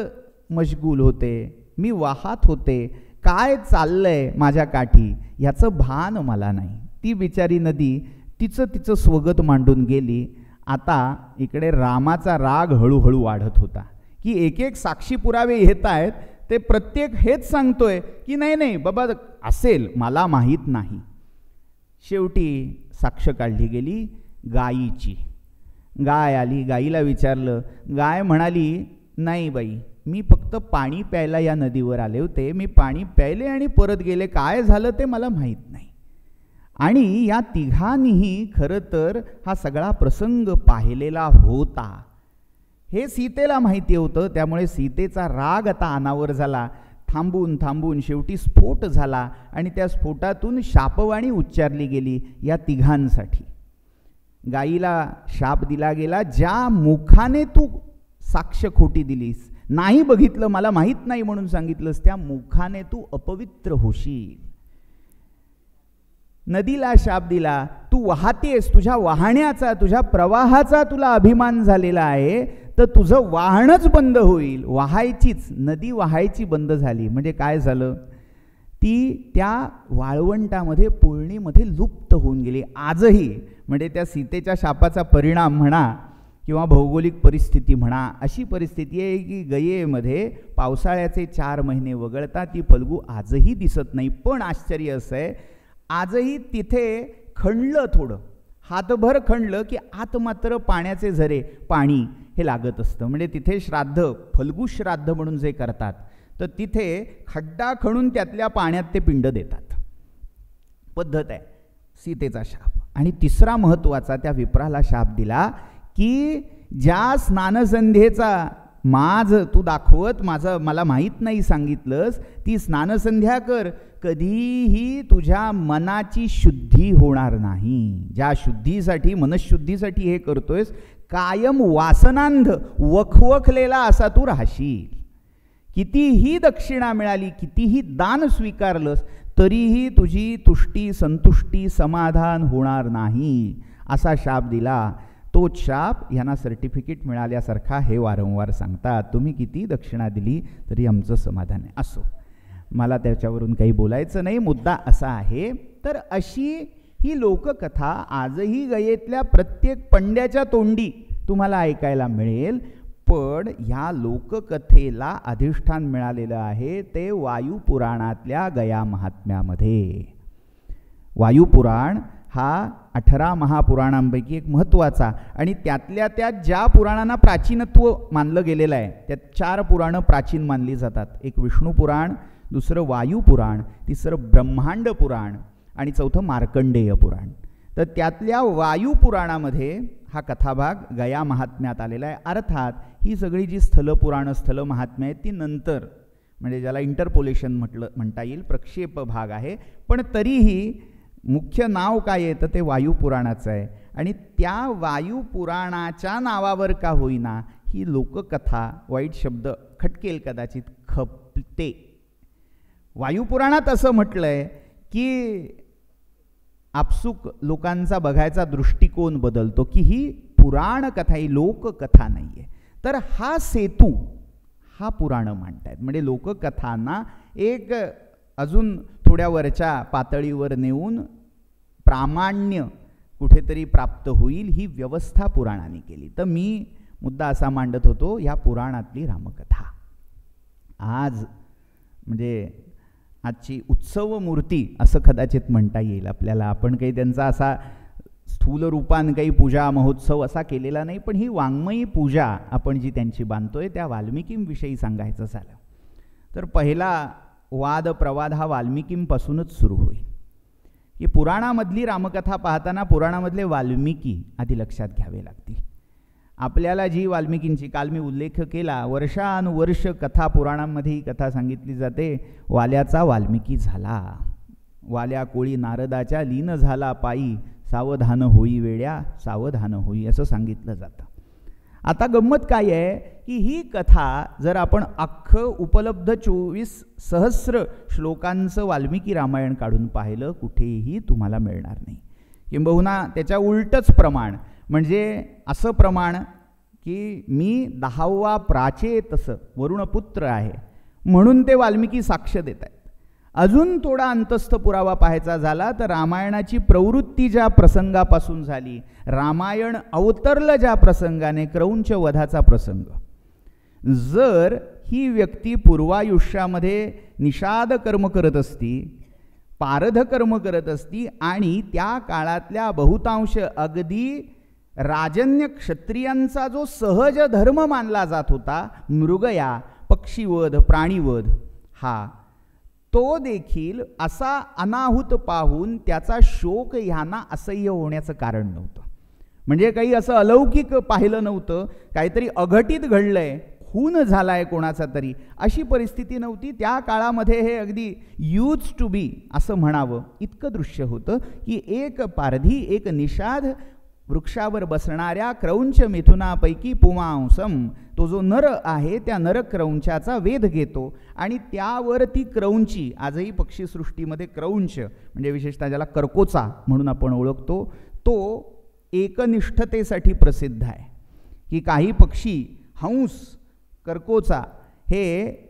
मशगूल होते, मी वाहत होते, काय चाललंय माझ्या काठी याचं भान मला नाही. ती बिचारी नदी तिचं स्वगत मांडून गेली. आता इकडे रामाचा राग हळूहळू वाढत होता की एक एक साक्षी पुरावे येत आहेत, ते प्रत्येक हेच सांगतोय की नाही नाही बाबा असेल, मला माहीत नाही. शेवटी साक्ष काढली गेली गायीची. गाय आली, गाईला विचारलं, गाय म्हणाली, नाही बाई, मी फक्त पाणी प्यायला या नदीवर आले होते, मी पाणी प्यायले आणि परत गेले, काय झालं ते मला माहीत नाही. आणि या तिघांनीही खरं तर हा सगळा प्रसंग पाहिलेला होता हे सीतेला माहिती होतं. त्यामुळे सीतेचा राग आता अनावर झाला. थांबून थांबून शेवटी स्फोट झाला आणि त्या स्फोटातून शापवाणी उच्चारली गेली या तिघांसाठी. गाईला शाप दिला गेला, ज्या मुखाने तू साक्ष खोटी दिलीस, नाही बघितलं, मला माहीत नाही म्हणून सांगितलंस, त्या मुखाने तू अपवित्र होशील. नदीला शाप दिला, तू वाहतेस, तुझ्या वाहण्याचा, तुझ्या प्रवाहाचा तुला अभिमान झालेला आहे, तर तुझं वाहनच बंद होईल. वाहायचीच, नदी वाहायची बंद झाली. म्हणजे काय झालं, ती त्या वाळवंटामध्ये, पोळणीमध्ये लुप्त होऊन गेली. आजही म्हणजे त्या सीतेच्या शापाचा परिणाम म्हणा किंवा भौगोलिक परिस्थिती म्हणा, अशी परिस्थिती आहे की गयेमध्ये पावसाळ्याचे 4 महिने वगळता ती फल्गू आजही दिसत नाही. पण आश्चर्य असं आहे, आजही तिथे खणलं, थोडं हातभर खणलं की आत मात्र पाण्याचे झरे, पाणी हे लागत असतं. म्हणजे तिथे श्राद्ध, फल्गू श्राद्ध म्हणून जे करतात, तर तिथे खड्डा खणून त्यातल्या पाण्यात ते पिंड देतात. पद्धत आहे. सीतेचा शाप. आणि तिसरा महत्त्वाचा, त्या विप्राला शाप दिला की ज्या स्नानसंध्येचा माज तू दाखवत मला माहीत नाही सांगितलंस, ती स्नानसंध्या कर, कधीही तुझ्या मनाची शुद्धी होणार नाही. ज्या शुद्धीसाठी, मनशुद्धीसाठी हे करतोयस, कायम वासनांध वखवखलेला असा तू राहशील. कितीही दक्षिणा मिळाली, कितीही दान स्वीकारलंस, तरीही तुझी तुष्टी, संतुष्टी, समाधान होणार नाही, असा शाप दिला. तोच शाप यांना सर्टिफिकेट मिळाल्यासारखा हे वारंवार सांगतात. तुम्ही किती दक्षिणा दिली तरी आमचं समाधान आहे. असो, मला त्याच्यावरून काही बोलायचं नाही. मुद्दा असा आहे, तर अशी ही लोककथा आजही गयेतल्या प्रत्येक पंड्याच्या तोंडी तुम्हाला ऐकायला मिळेल. पण ह्या लोककथेला अधिष्ठान मिळालेलं आहे ते वायुपुराणातल्या गया महात्म्यामध्ये. वायुपुराण हा 18 महापुराणांपैकी एक महत्त्वाचा, आणि त्यातल्या त्यात ज्या पुराणांना प्राचीनत्व मानलं गेलेलं आहे, त्यात 4 पुराणं प्राचीन मानली जातात. एक विष्णू पुराण, दुसरं वायुपुराण, तिसरं ब्रह्मांड पुराण आणि चौथं मार्कंडेय पुराण. तर त्यातल्या वायुपुराणामध्ये हा कथाभाग गया महात्म्यात आलेला आहे. अर्थात ही सगळी जी स्थलपुराणं, स्थल महात्म्य आहेत, ती नंतर, म्हणजे ज्याला इंटरपोलेशन म्हणता येईल, प्रक्षेप भाग आहे. पण तरीही मुख्य नाव काय आहे तर ते वायुपुराणाचं आहे. आणि त्या वायुपुराणाच्या नावावर का होईना ही लोककथा, वाईट शब्द खटकेल कदाचित, खपते. वायुपुराणात असं म्हटलंय की आपसूक लोकांचा बघायचा दृष्टिकोन बदलतो की ही पुराण कथा, ही लोककथा नाही आहे. तर हा सेतू, हा पुराणं मांडतायत. म्हणजे लोककथांना एक अजून थोड्या वरच्या पातळीवर नेऊन प्रामाण्य कुठेतरी प्राप्त होईल, ही व्यवस्था पुराणाने केली. तर मी मुद्दा असा मांडत होतो, या पुराणातली रामकथा आज म्हणजे आजची उत्सव मूर्ती असं कदाचित म्हणता येईल आपल्याला. आपण काही त्यांचा असा स्थूल रूपान काही पूजा महोत्सव असा केलेला नाही, पण ही वाङ्मयी पूजा आपण जी त्यांची बांधतोय त्या वाल्मिकींविषयी सांगायचं झालं तर पहिला वाद प्रवाद हा वाल्मिकींपासूनच सुरू होईल. की पुराणामधली रामकथा पाहताना पुराणामधले वाल्मिकी आधी लक्षात घ्यावे लागतील. आपल्याला जी वाल्मिकींची काल मी उल्लेख केला, वर्षानुवर्ष कथा पुराणांमध्ये ही कथा सांगितली जाते. वाल्याचा वाल्मिकी झाला, वाल्या कोळी नारदाच्या लीन झाला पायी, सावधान होई वेड्या सावधान होई, असं सांगितलं जातं. आता गंमत काय आहे की ही कथा जर आपण अख्खं उपलब्ध 24 सहस्र श्लोकांचं वाल्मिकी रामायण काढून पाहिलं, कुठेही तुम्हाला मिळणार नाही. किंबहुना त्याच्या उलटच प्रमाण, म्हणजे असं प्रमाण की मी 10वा प्राचेतस वरुणपुत्र आहे म्हणून ते वाल्मिकी साक्ष देत आहेत. अजून थोडा अंतस्थ पुरावा पाहायचा झाला तर रामायणाची प्रवृत्ती ज्या प्रसंगापासून झाली, रामायण अवतरलं ज्या प्रसंगाने, क्रौंच वधाचा प्रसंग, जर ही व्यक्ती पूर्वायुष्यामध्ये निषाद कर्म करत असती, पारध कर्म करत असती आणि त्या काळातल्या बहुतांश अगदी राजन्य क्षत्रियांचा जो सहज धर्म मानला जात होता, मृगया, पक्षीवध, प्राणीवध, हा तो देखील असा अनाहूत पाहून त्याचा शोक ह्यांना असह्य होण्याचं कारण नव्हतं. म्हणजे काही असं अलौकिक पाहिलं नव्हतं, काहीतरी अघटित घडलंय, खून झालाय कोणाचा तरी, अशी परिस्थिती नव्हती. त्या काळामध्ये हे अगदी यूज टू बी असं म्हणावं इतकं दृश्य होतं की एक पारधी, एक निषाद वृक्षावर बसणाऱ्या क्रौंच मिथुनापैकी पुमांसम, तो जो नर आहे त्या नर क्रौंचाचा वेध घेतो आणि त्यावर ती क्रौंची, आजही पक्षीसृष्टीमध्ये क्रौंच म्हणजे विशेषतः ज्याला कर्कोचा म्हणून आपण ओळखतो, तो एकनिष्ठतेसाठी प्रसिद्ध आहे. की काही पक्षी हंस, कर्कोचा हे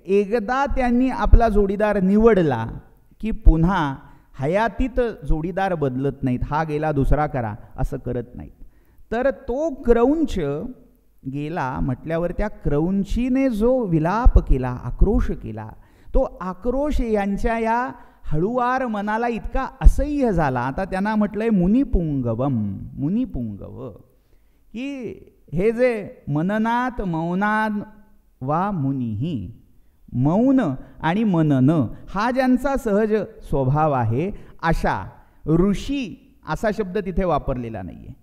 एकदा त्यांनी आपला जोडीदार निवडला की पुन्हा हयातीत जोडीदार बदलत नाहीत. हा गेला दुसरा करा असं करत नाहीत. तर तो क्रौंच गेला म्हटल्यावर त्या क्रौंचीने जो विलाप केला, आक्रोश केला, तो आक्रोश यांच्या या हळुवार मनाला इतका असह्य झाला. आता त्यांना म्हटलंय मुनिपुंगवम, मुनिपुंगव, की हे जे मननात मौनात वा मुनिही, मौन आणि मनन हा ज्यांचा सहज स्वभाव आहे, अशा ऋषी असा शब्द तिथे वापरलेला नाही आहे.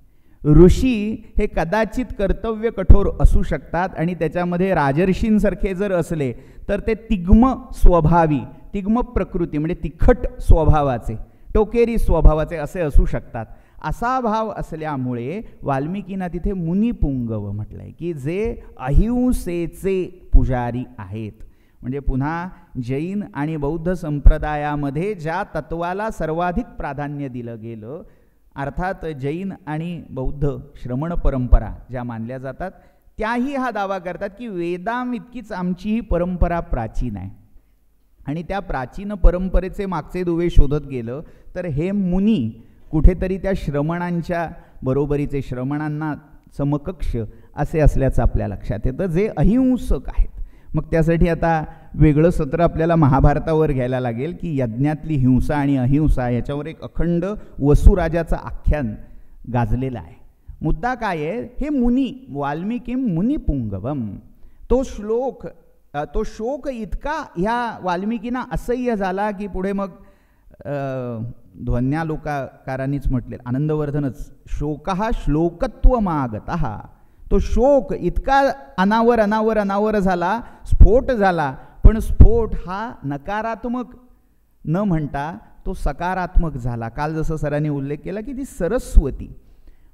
ऋषी हे कदाचित कर्तव्य कठोर असू शकतात आणि त्याच्यामध्ये राजर्षींसारखे जर असले तर ते तिग्म स्वभावी, तिग्म प्रकृती म्हणजे तिखट स्वभावाचे, टोकेरी स्वभावाचे असे असू शकतात. असा भाव असल्यामुळे वाल्मिकींना तिथे मुनिपुंगव म्हटलंय, की जे अहिंसेचे पुजारी आहेत. म्हणजे पुन्हा जैन आणि बौद्ध संप्रदायामध्ये ज्या तत्वाला सर्वाधिक प्राधान्य दिलं गेलं, अर्थात जैन आणि बौद्ध श्रमण परंपरा ज्या मानल्या जातात, त्याही हा दावा करतात की वेदाम इतकीच आमची ही परंपरा प्राचीन आहे. आणि त्या प्राचीन परंपरेचे मागचे दुवे शोधत गेलं तर हे मुनी कुठेतरी त्या श्रमणांच्या बरोबरीचे, श्रमणांना समकक्ष असे असल्याचं आपल्या लक्षात येतं, जे अहिंसक आहेत. मग त्यासाठी आता वेगळं सत्र आपल्याला महाभारतावर घ्यायला लागेल की यज्ञातली हिंसा आणि अहिंसा याच्यावर एक अखंड वसुराजाचं आख्यान गाजलेलं आहे. मुद्दा काय आहे, हे मुनी वाल्मिकीं मुनिपुंगवम, तो शोक इतका ह्या वाल्मिकींना असह्य झाला की पुढे मग ध्वन्यालोकाकारांनीच म्हटले, आनंदवर्धनच, शोकः श्लोकत्वमागतः, तो शोक इतका अनावर झाला, स्फोट झाला. पण स्फोट हा नकारात्मक न म्हणता तो सकारात्मक झाला. काल जसं सरांनी उल्लेख केला की ती सरस्वती,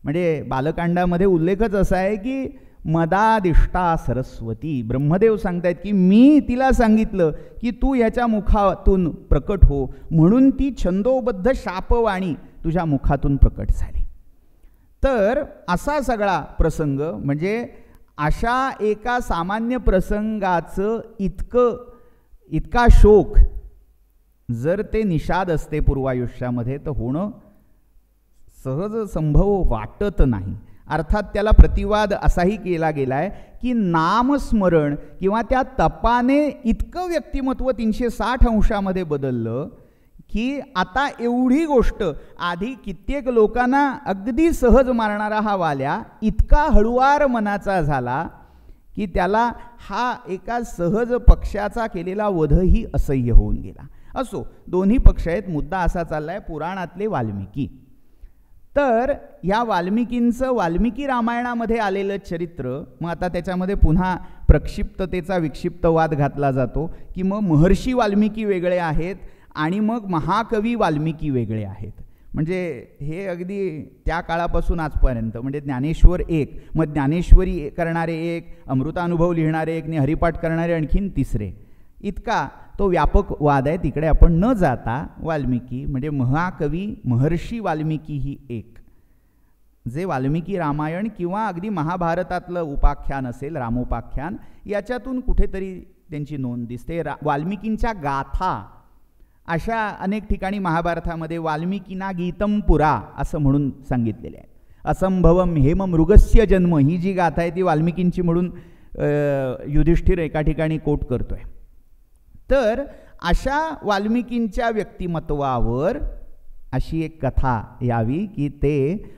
म्हणजे बालकांडामध्ये उल्लेखच असा आहे की मदादिष्टा सरस्वती, ब्रह्मदेव सांगतायत की मी तिला सांगितलं की तू ह्याच्या मुखातून प्रकट हो, म्हणून ती छंदोबद्ध शापवाणी तुझ्या मुखातून प्रकट झाली. तर असा सगळा प्रसंग, म्हणजे अशा एका सामान्य प्रसंगाचं इतका शोक जर ते निषाद असते पूर्वायुष्यामध्ये तर होणं सहज संभव वाटत नाही. अर्थात त्याला प्रतिवाद असाही केला गेला आहे की नामस्मरण किंवा त्या तपाने इतकं व्यक्तिमत्व 360 अंशामध्ये बदललं की आता एवढी गोष्ट आधी कित्येक लोकांना अगदी सहज मारणारा हा वाल्या इतका हळुवार मनाचा झाला की त्याला हा एका सहज पक्षाचा केलेला वधही असह्य होऊन गेला. असो, दोन्ही पक्ष आहेत. मुद्दा असा चाललाय पुराणातले वाल्मिकी. तर या वाल्मिकींचं वाल्मिकी रामायणामध्ये आलेलं चरित्र, मग आता त्याच्यामध्ये पुन्हा प्रक्षिप्ततेचा विक्षिप्तवाद घातला जातो की मग महर्षी वाल्मिकी वेगळे आहेत आणि मग महाकवी वाल्मिकी वेगळे आहेत. म्हणजे हे अगदी त्या काळापासून आजपर्यंत, म्हणजे ज्ञानेश्वर एक, मग ज्ञानेश्वरी करणारे एक, अमृतानुभव लिहिणारे एक, आणि हरिपाठ करणारे आणखीन तिसरे, इतका तो व्यापक वाद आहे. तिकडे आपण न जाता वाल्मिकी म्हणजे महाकवी महर्षी वाल्मिकी ही एक, जे वाल्मिकी रामायण किंवा अगदी महाभारतातलं उपाख्यान असेल, रामोपाख्यान, याच्यातून कुठेतरी त्यांची नोंद दिसते. वाल्मिकींच्या गाथा अशा अनेक ठिकाणी महाभारतामध्ये वाल्मिकीना गीतम पुरा असं म्हणून सांगितलेले आहे. असंभवम हेम मृगस्य जन्म ही जी गाथा आहे ती वाल्मिकींची म्हणून युधिष्ठिर एका ठिकाणी कोट करतोय. तर अशा वाल्मिकींच्या व्यक्तिमत्वावर अशी एक कथा यावी की ते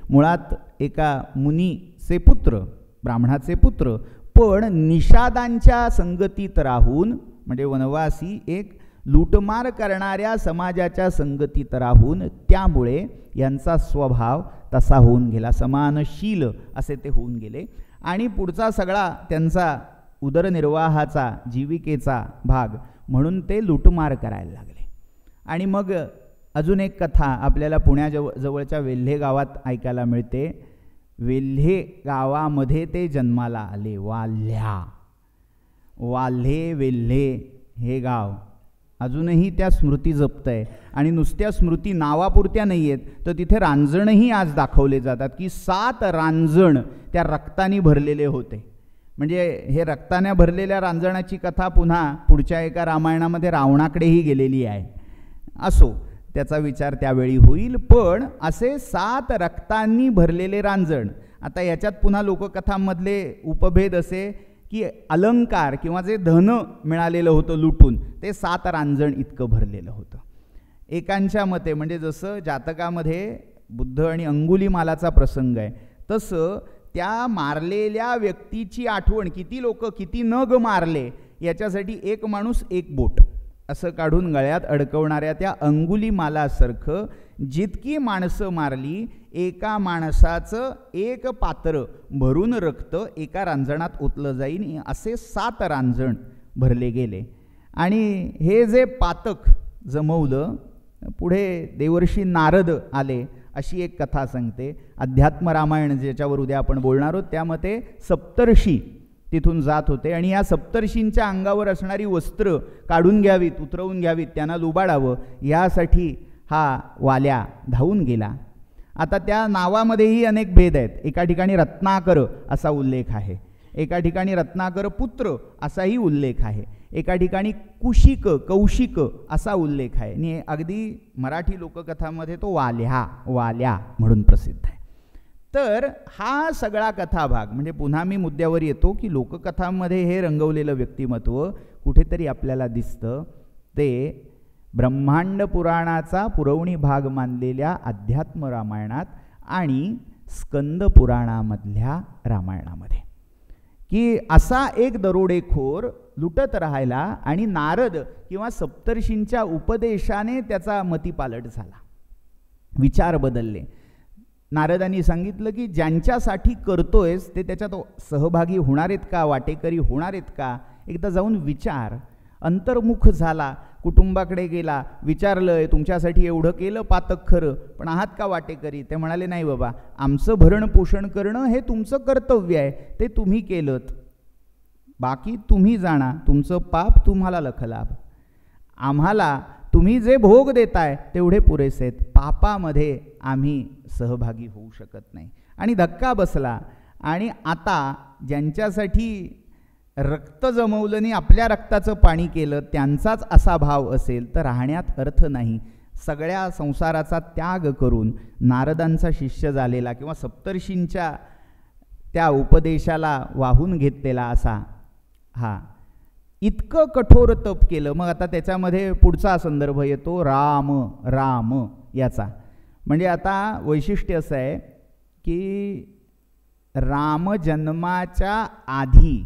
मुळात एका मुनीचे पुत्र, ब्राह्मणाचे पुत्र, पण निषादांच्या संगतीत राहून, म्हणजे वनवासी एक लूटमार करणाऱ्या समाजाच्या संगतीत राहून, त्यामुळे यांचा स्वभाव तसा होऊन गेला, समानशील असे ते होऊन गेले. आणि पुढचा सगळा त्यांचा उदरनिर्वाहाचा, जीविकेचा भाग म्हणून ते लूटमार करायला लागले. आणि मग अजून एक कथा आपल्याला पुण्याजवळच्या वेल्हे गावात ऐकायला मिळते. वेल्हे गावामध्ये ते जन्माला आले. वाल्ह्या, वाल्हे वेल्हे हे गाव अजूनही त्या स्मृती जपत आहे. आणि नुसत्या स्मृती नावापुरत्या नाही आहेत, तर तिथे रांजणही आज दाखवले जातात की 7 रांजण त्या रक्ताने भरलेले होते. म्हणजे हे रक्ताने भरलेल्या रांजणाची कथा पुन्हा पुढच्या एका रामायणामध्ये रावणाकडेही गेलेली आहे. असो, त्याचा विचार त्यावेळी होईल. पण असे 7 रक्तांनी भरलेले रांजण. आता याच्यात पुन्हा लोककथांमधले उपभेद असे की अलंकार किंवा जे धन मिळालेलं होतं लुटून ते 7 रांजण इतकं भरलेलं होतं. एकांच्या मते म्हणजे जसं जातकामध्ये बुद्ध आणि अंगुलीमालाचा प्रसंग आहे, तसं त्या मारलेल्या व्यक्तीची आठवण, किती लोक किती नग मारले याच्यासाठी एक माणूस एक बोट असं काढून गळ्यात अडकवणाऱ्या त्या अंगुलीमालासारखं जितकी माणसं मारली, एका माणसाचं एक पात्र भरून रक्त एका रांजणात ओतलं जाईल, असे 7 रांजण भरले गेले. आणि हे जे पातक जमवलं, पुढे देवर्षी नारद आले अशी एक कथा सांगते. अध्यात्म रामायण ज्याच्यावर उद्या आपण बोलणार आहोत, त्यामध्ये सप्तर्षी तिथून जात होते आणि या सप्तर्षींच्या अंगावर असणारी वस्त्र काढून घ्यावीत, उतरवून घ्यावीत, त्यांना लुबाडावं यासाठी हा वाल्या धावून गेला. आता त्या नावामध्येही अनेक भेद आहेत. एका ठिकाणी रत्नाकर असा उल्लेख आहे, एका ठिकाणी रत्नाकर पुत्र असाही उल्लेख आहे, एका ठिकाणी कुशिक कौशिक असा उल्लेख आहे. आणि अगदी मराठी लोककथांमध्ये तो वाल्या म्हणून प्रसिद्ध आहे. तर हा सगळा कथाभाग म्हणजे पुन्हा मी मुद्द्यावर येतो की लोककथांमध्ये हे रंगवलेलं व्यक्तिमत्व कुठेतरी आपल्याला दिसतं. ते ब्रह्मांड पुराणाचा पुरवणी भाग मानलेल्या अध्यात्म रामायणात आणि स्कंद पुराणामधल्या रामायणामध्ये, की असा एक दरोडेखोर लुटत राहायला आणि नारद किंवा सप्तर्षींच्या उपदेशाने त्याचा मतिपालट झाला, विचार बदलले. नारदांनी सांगितलं की ज्यांच्यासाठी करतोयस ते त्याच्यात सहभागी होणार आहेत का, वाटेकरी होणार आहेत का, एकदा जाऊन विचार. अंतर्मुख झाला, कुटुंबाकडे गेला, विचारलं तुमच्यासाठी एवढं केलं पातक खरं, पण आहात का वाटेकरी? ते म्हणाले नाही बाबा, आमचं भरण पोषण करणं हे तुमचं कर्तव्य आहे, ते तुम्ही केलं, बाकी तुम्ही जाणा, तुमचं पाप तुम्हाला लखलाभ, आम्हाला तुम्ही जे भोग देताय तेवढे पुरेसे आहेत, पापामध्ये आम्ही सहभागी होऊ शकत नाही. आणि धक्का बसला. आणि आता ज्यांच्यासाठी रक्त जमवलं आणि आपल्या रक्ताचं पाणी केलं त्यांचाच असा भाव असेल तर राहण्यात अर्थ नाही. सगळ्या संसाराचा त्याग करून नारदांचा शिष्य झालेला किंवा सप्तर्षींच्या त्या उपदेशाला वाहून घेतलेला असा हा इतकं कठोर तप केलं. मग आता त्याच्यामध्ये पुढचा संदर्भ येतो राम याचा. म्हणजे आता वैशिष्ट्य असं आहे की राम जन्माच्या आधी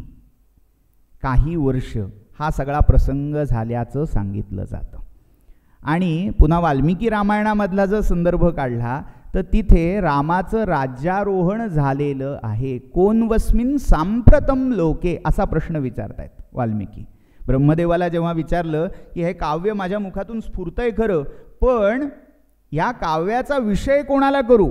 काही वर्ष हा सगळा प्रसंग झाल्याचं सांगितलं जातं. आणि पुन्हा वाल्मिकी रामायणामधला जर संदर्भ काढला तर तिथे रामाचं राज्यारोहण झालेलं आहे. कोन्वस्मिन् सांप्रतम लोके असा प्रश्न विचारतायत वाल्मिकी. ब्रह्मदेवाला जेव्हा विचारलं की हे काव्य माझ्या मुखातून स्फुरतंय खरं, पण या काव्याचा विषय कोणाला करू,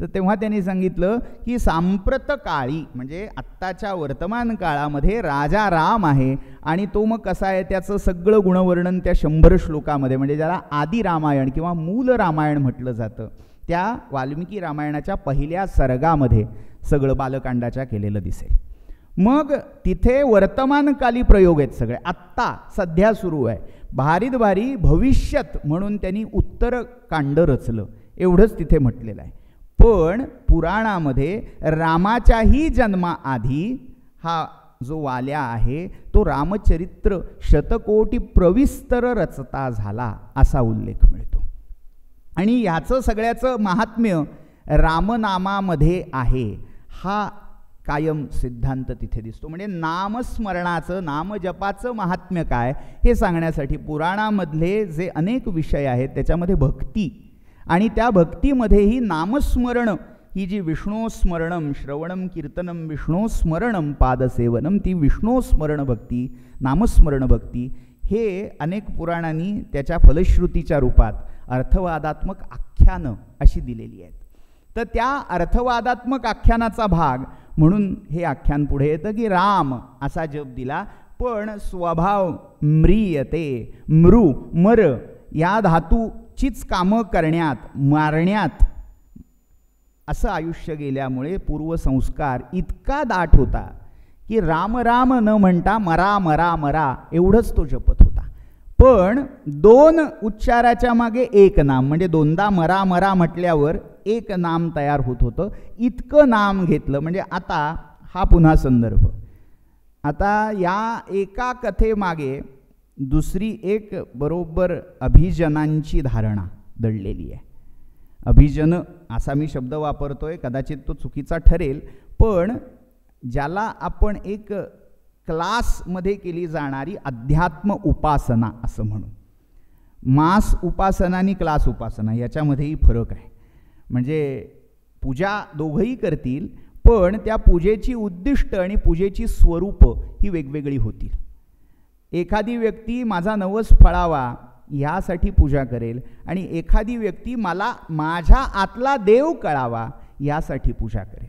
तर तेव्हा त्यांनी सांगितलं की सांप्रत काळी म्हणजे आत्ताच्या वर्तमान काळामध्ये राजा राम आहे. आणि तो मग कसा आहे त्याचं सगळं गुणवर्णन त्या 100 श्लोकामध्ये म्हणजे ज्याला आदी रामायण किंवा मूल रामायण म्हटलं जातं त्या वाल्मिकी रामायणाच्या पहिल्या सर्गामध्ये सगळं बालकांडाच्या केलेलं दिसेल. मग तिथे वर्तमानकाली प्रयोग आहेत सगळे, आत्ता सध्या सुरू आहे. भारीत भारी भविष्यात म्हणून त्यांनी उत्तरकांड रचलं, एवढंच तिथे म्हटलेलं आहे. पण पुराणामध्ये रामाच्याही जन्माआधी हा जो वाल्या आहे तो रामचरित्र शतकोटी प्रविस्तर रचता झाला असा उल्लेख मिळतो. आणि ह्याचं सगळ्याचं महात्म्य रामनामामध्ये आहे हा कायम सिद्धांत तिथे दिसतो. म्हणजे नामस्मरणाचं नामजपाचं महात्म्य काय हे सांगण्यासाठी पुराणामधले जे अनेक विषय आहेत त्याच्यामध्ये भक्ती आणि त्या भक्तीमध्येही नामस्मरण ही जी विष्णोस्मरणम श्रवणम कीर्तनम विष्णोस्मरणम पादसेवनम ती विष्णोस्मरण भक्ती नामस्मरण भक्ती हे अनेक पुराणांनी त्याच्या फलश्रुतीच्या रूपात अर्थवादात्मक आख्यानं अशी दिलेली आहेत. तर त्या अर्थवादात्मक आख्यानाचा भाग म्हणून हे आख्यान पुढे येतं की राम असा जप दिला, पण स्वभाव म्रियते, मृ मर या धातूचीच कामं करण्यात मारण्यात असं आयुष्य गेल्यामुळे पूर्वसंस्कार इतका दाट होता की राम राम न म्हणता मरा मरा मरा एवढंच तो जपत होता. पण 2 उच्चाराच्या मागे एक नाम, म्हणजे 2दा मरा मरा म्हटल्यावर एक नाम तयार होत होतं. इतकं नाम घेतलं. म्हणजे आता हा पुन्हा संदर्भ. आता या एका कथेमागे दुसरी एक बरोबर अभिजनांची धारणा दडलेली आहे. अभिजन असा मी शब्द वापरतोय, कदाचित तो चुकीचा ठरेल, पण ज्याला आपण एक क्लासमध्ये केली जाणारी अध्यात्म उपासना असं म्हणू. मास उपासना आणि क्लास उपासना याच्यामध्येही फरक आहे. म्हणजे पूजा दोघंही करतील, पण त्या पूजेची उद्दिष्ट आणि पूजेची स्वरूप ही वेगवेगळी होतील. एखादी व्यक्ती माझा नवस फळावा यासाठी पूजा करेल आणि एखादी व्यक्ती मला माझ्या आतला देव कळावा यासाठी पूजा करेल.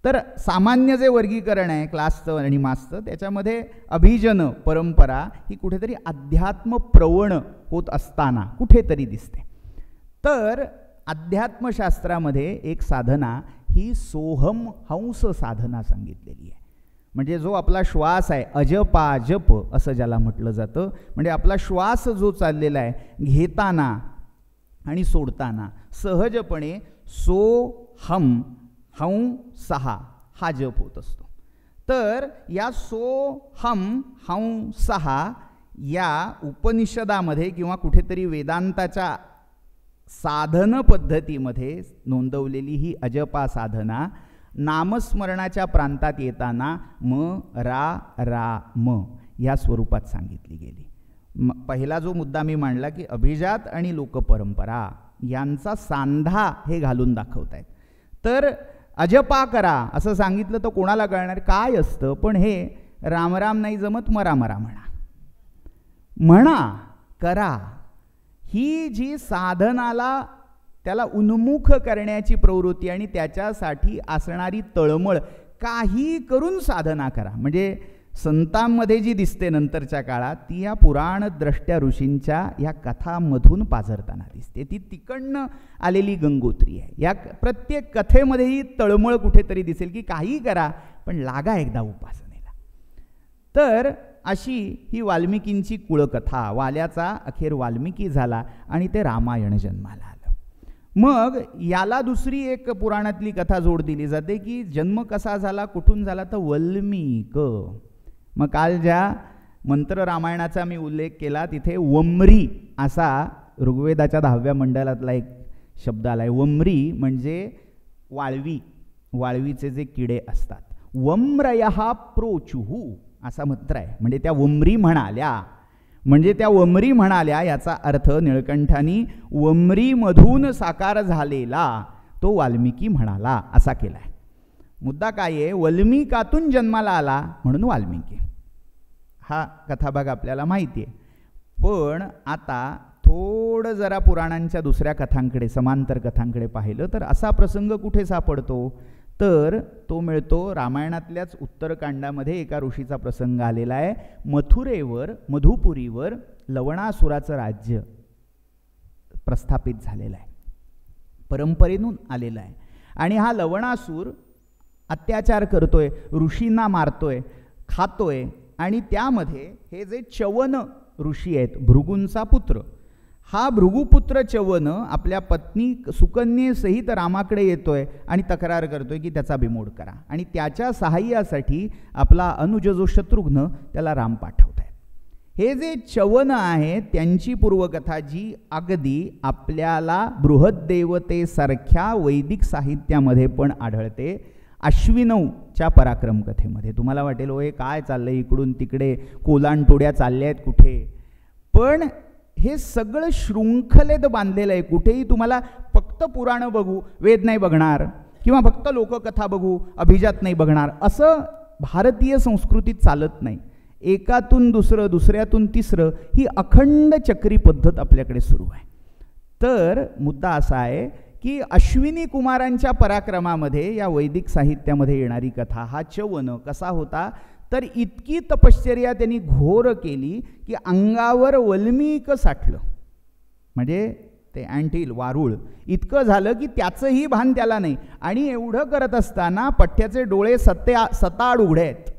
तर सामान्य जे वर्गीकरण आहे क्लासचं आणि मासचं, त्याच्यामध्ये अभिजन परंपरा ही कुठेतरी अध्यात्म प्रवण होत असताना कुठेतरी दिसते. तर अध्यात्मशास्त्रामध्ये एक साधना ही सोहम हंस साधना सांगितलेली आहे. म्हणजे जो आपला श्वास आहे, अजपा जप असं ज्याला म्हटलं जातं, म्हणजे आपला श्वास जो चाललेला आहे घेताना आणि सोडताना सहजपणे सो हम हं सहा हा जप होत असतो. तर या सो हम हं सहा या उपनिषदामध्ये किंवा कुठेतरी वेदांताच्या साधन पद्धतीमध्ये नोंदवलेली ही अजपा साधना नामस्मरणाच्या प्रांतात येताना म रा रा म या स्वरूपात सांगितली गेली. पहिला जो मुद्दा मी मांडला की अभिजात आणि लोकपरंपरा यांचा सांधा हे घालून दाखवतायत. तर अजपा करा असं सांगितलं तर कोणाला कळणार काय असतं, पण हे रामराम नाही जमत मरा मरा म्हणा करा. ही जी साधनाला त्याला उन्मुख करण्याची प्रवृत्ती आणि त्याच्यासाठी असणारी तळमळ, काही करून साधना करा. म्हणजे संतांमध्ये जी दिसते नंतरच्या काळात ती या पुराणद्रष्ट्या ऋषींच्या या कथांमधून पाझरताना दिसते. ती तिकडनं आलेली गंगोत्री आहे. या प्रत्येक कथेमध्येही तळमळ कुठेतरी दिसेल की काही करा पण लागा एकदा उपासनेला. तर अशी ही वाल्मिकींची कुळकथा. वाल्याचा अखेर वाल्मिकी झाला आणि ते रामायण जन्माला आलं. मग याला दुसरी एक पुराणातली कथा जोड दिली जाते की जन्म कसा झाला, कुठून झाला, तर वल्मीक. मग काल ज्या मंत्र रामायणाचा मी उल्लेख केला तिथे वम्री असा ऋग्वेदाच्या 10व्या मंडलातला एक शब्द आला आहे. वम्री म्हणजे वाळवी, वाळवीचे जे किडे असतात. वम्रयः प्रोचुहु असा मंत्र आहे. म्हणजे त्या वम्री म्हणाल्या, म्हणजे त्या वम्री म्हणाल्या याचा अर्थ निळकंठांनी वम्रीमधून साकार झालेला तो वाल्मिकी म्हणाला असा केला आहे. मुद्दा काय आहे, वल्मिकातून जन्माला आला म्हणून वाल्मिकी. हा कथाभाग आपल्याला माहिती आहे. पण आता थोडं जरा पुराणांच्या दुसऱ्या कथांकडे, समांतर कथांकडे पाहिलं तर असा प्रसंग कुठे सापडतो, तर तो मिळतो रामायणातल्याच उत्तरकांडामध्ये. एका ऋषीचा प्रसंग आलेला आहे. मथुरेवर, मधुपुरीवर लवणासुराचं राज्य प्रस्थापित झालेलं आहे, परंपरेतून आलेलं आहे. आणि हा लवणासूर अत्याचार करतोय, ऋषींना मारतोय, खातोय. आणि त्यामध्ये हे जे च्यवन ऋषी आहेत, भृगूंचा पुत्र, हा भृगुपुत्र च्यवन आपल्या पत्नी सुकन्येसहित रामाकडे येतोय आणि तक्रार करतोय की त्याचा बिमोड करा. आणि त्याच्या सहाय्यासाठी आपला अनुज जो शत्रुघ्न त्याला राम पाठवत आहेत. हे जे च्यवन आहे त्यांची पूर्वकथा जी अगदी आपल्याला बृहद्देवतेसारख्या वैदिक साहित्यामध्ये पण आढळते. अश्विनवच्या पराक्रम कथेमध्ये तुम्हाला वाटेल हे काय चाललंय, इकडून तिकडे कोलांटोड्या चालल्या आहेत कुठे, पण हे सगळं शृंखलेत बांधलेलं आहे. कुठेही तुम्हाला फक्त पुराणं बघू, वेद नाही बघणार, किंवा फक्त लोककथा बघू, अभिजात नाही बघणार, असं भारतीय संस्कृतीत चालत नाही. एकातून दुसरं, दुसऱ्यातून तिसरं ही अखंड चक्री पद्धत आपल्याकडे सुरू आहे. तर मुद्दा असा आहे की अश्विनी कुमारांच्या पराक्रमामध्ये या वैदिक साहित्यामध्ये येणारी कथा, हा च्यवन कसा होता तर इतकी तपश्चर्या त्यांनी घोर केली की अंगावर वल्मीक साठलं, म्हणजे ते अँटील वारूळ इतकं झालं की त्याचंही भान त्याला नाही. आणि एवढं करत असताना पठ्ठ्याचे डोळे सताड उघडे आहेत,